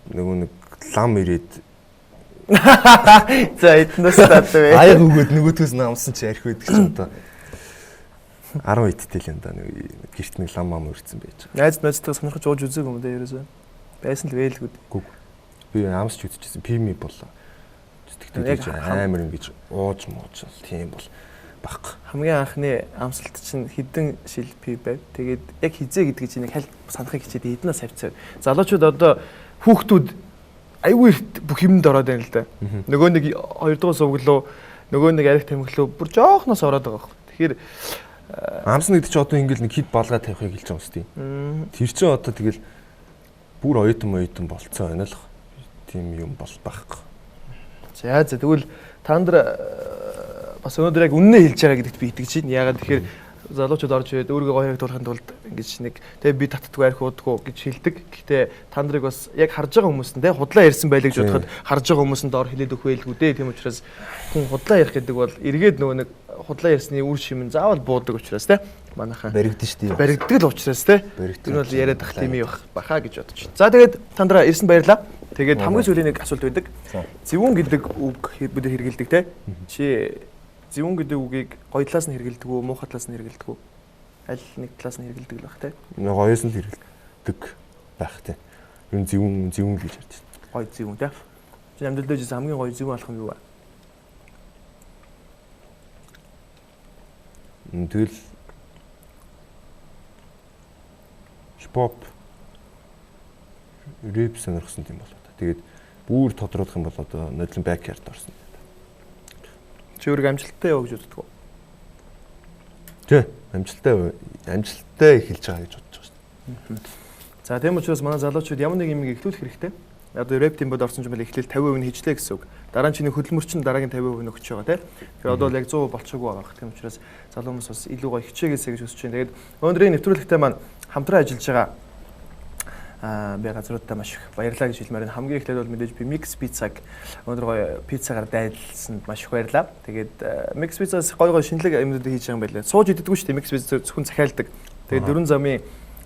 нөгөө нэг лам ирээд за хэдэн настай вэ? Аяг өгөөд нөгөөтөөс намсан чи арх байдаг ч юм да. 10 идтэй л юм да. Нэг гэрт нэг лам мам өрцөн байж байгаа. Найзтайгаа сонирхож ууж үзег юм даа ерөөсөө. Байсан л вэлгүй. Би амсч үзчихсэн. Пими болоо. Тэгтээ амар ингэж ууж мууж тийм бол баг. Хамгийн анхны амсалт чинь хідэн шил пи байв. Тэгээд яг хизээ гэдэг чинь нэг хальт санахыг хичээд эднээс хавцаа. Залуучууд одоо хүүхдүүд айгүй бүх юмд ороод байна л да. Нөгөө нэг 2 дугаар сувглуу, нөгөө нэг арх тамхилуу бүр жоохноос ороод байгаа байхгүй. Тэгэхээр амсна гэдэг чинь одоо ингээл нэг хід балгаа тавихыг хэлж байгаа юм шүү дээ. Тэр чинь одоо тэгэл бүр оюутан болцсон байна л. Тийм юм бол байхгүй. За тэгвэл та нар бас өнөөдөр яг үннээ хэлж байгаа гэдэгт би итгэж байна. Яагаад тэгэхээр залуучууд орж ирээд өөрийгөө гоё харагдуулахын тулд ингэж нэг тэгээ би татдаггүй арх уудаггүй гэж хэлдэг. Гэхдээ та нарыг бас яг харж байгаа хүмүүс нь те худлаа ярьсан байлаа гэж бодоход харж байгаа хүмүүс нь доор хэлээд өгөх байлгүй дээ. Тийм учраас хүн худлаа ярих гэдэг бол эргээд нөгөө нэг худлаа ярьсны үр шим нь заавал буудаг учраас те манайхаа баригдэн шүү дээ. Баригдаг л учраас те. Энэ бол яриад ах тийм юм баха гэж бодож байна. За тэгээд та нараа ирсэн баярлаа. Тэгээд хамгийн сүүлийн нэг асуулт байдаг. Зөвүүн гэдэг үг бид хэрэгэлдэг те. Чи зөвүүн гэдэг үгийг гоё талаас нь хэрэгэлдэг үү, муухай талаас нь хэрэгэлдэг үү? Аль нэг талаас нь хэрэгэлдэг л байх те. Гоёс нь хэрэгэлдэг байх те. Юу зөвүүн л гэж ярьж байна. Гоё зөвүүн те. Чи амьдрал дээр жисэн хамгийн гоё зөвүүн алах юм юу вэ? Тэгэл хипхоп рэп сонирхсон юм болоо. Тэгээд бүр тодруулах юм бол одоо нодлон бэкярд орсон. Чи өөрөө амжилттай яв гэж боддог уу? Тий, амжилттай эхэлж байгаа гэж бодож байгаа шүү дээ. За тийм учраас манай залуучууд ямар нэг юм эхлүүлэх хэрэгтэй. Одоо рэп темпод орсон юм бол эхлээл 50% нь хийжлээ гэсэн үг. Дараа нь чиний хөдөлмөр чинь дараагийн 50% нь өгч байгаа тийм. Тэгэхээр одоо л яг 100% болчихгүй байгаа. Тийм учраас залуу хүмүүс бас илүү гоё хичээгээсэй гэж хүсэж байна. Тэгээд өнөөдрийн нэвтрүүлэгтээ маань хамтран ажиллаж байгаа би газруудаа маш их баярлалаа гэж хэлмээр байна. Хамгийн эхлээд бол мэдээж би Mix Pizza-г өнөөдөр гоё пиццагаар дайрлсанд маш их баярлалаа. Тэгээд Mix Pizza-с гоё шинэлэг юмнууд хийж байгаа юм байлаа. Сууж идэггүй шүү дээ. Mix Pizza зөвхөн захиалдаг. Тэгээд 4 замын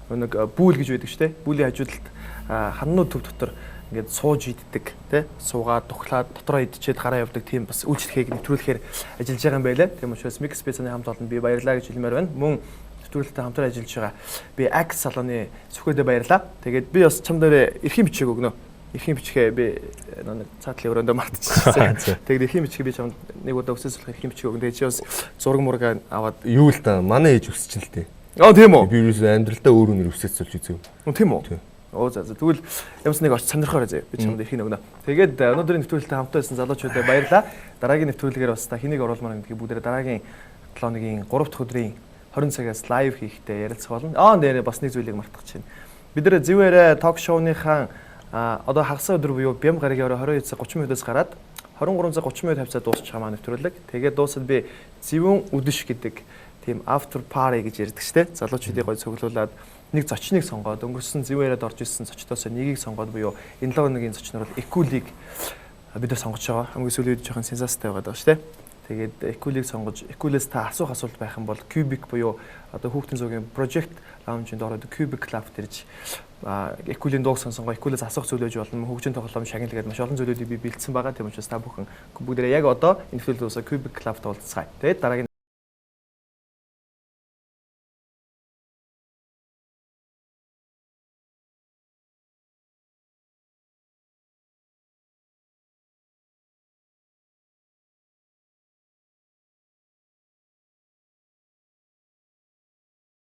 нэг бүүл гэж байдаг шүү дээ. Бүүлийн хажуудалд ханнууд төв дотор ингээд сууж иддэг тий суугаад тухлаад дотроо идчихэд гараа явдаг тийм бас үйлчлэгийг нэвтрүүлэхээр ажиллаж байгаа юм байлаа. Тийм учраас Mix Pizza-ны хамт олонд би баярлалаа гэж хэлмээр байна. Мөн нэвтрүүлэлтэд хамтран ажиллаж байгаа би Ax салууны сүхбэдэ баярлалаа. Тэгээд би бас чам дээр эрхийн бичиг өгнө. Эрхийн бичгээ би нэг цаатлын өрөөндөө мартчихсан. Тэгээд эрхийн бичгийг би чамд нэг удаа өсөөлөх эрхийн бичиг өгнө. Тэгээд чи бас зураг мураг аваад юу л та манай ээж өсч л тээ. Тийм үү? Би юус амьдралдаа өөр үнээр өсөөлж үзэв. Тийм үү? Оо за тэгвэл ямс нэг очиж сонирхоор зөө би чамд эрхийн өгнө. Тэгээд өнөөдрийн нэвтрүүлэлтэд хамтаа байсан залуучуудаа баярлалаа. Дараагийн нэвтрүүлгээр бас та хэнийг оруулмаар гэдгийг бүгдээ дараагийн 7 хоногийн 3 дахь өдрийн 20 цагаас лайв хийхдээ ярилцах болно. Нэрээ бас нэг зүйлийг мартах чинь. Бид нэр Зэвээрэ ток шоуныхаа одоо хагас өдөр буюу Бям гарагийн орой 22 цаг 30 минутаас гараад 23 цаг 30 минут хавцаа дуусчих хамаа нэвтрүүлэг. Тэгээд дуусаад би Зэвүүн үдэш гэдэг тийм after party гэж ярьдаг штэ. Залуучуудыг гой цуглуулад нэг зочныг сонгоод өнгөрсөн Зэвээрэд орж ирсэн зочдоос нэгийг сонгоод буюу энэ 7 хоногийн зочноор бол Экулийг бид нар сонгож байгаа. Хамгийн сүүлийн үед жоохон сенсацтай байгаад байгаа штэ. Тэгээд Экулийг сонгож Экулээс та асуух асуулт байх юм бол Cubic буюу одоо хүүхдийн зуугийн project lounge-ын доор Cubic Club тэрж Экулийн дууг сонсон Экулээс асуух зүйлж болно. Хөгжин тоглоом шагналгээд маш олон зүйлүүдийг би бэлдсэн байгаа. Тийм учраас та бүхэн бүгдээрээ яг одоо энэ филд дуусаа Cubic Club-д уулзцгаая. Тэгээд дараагийн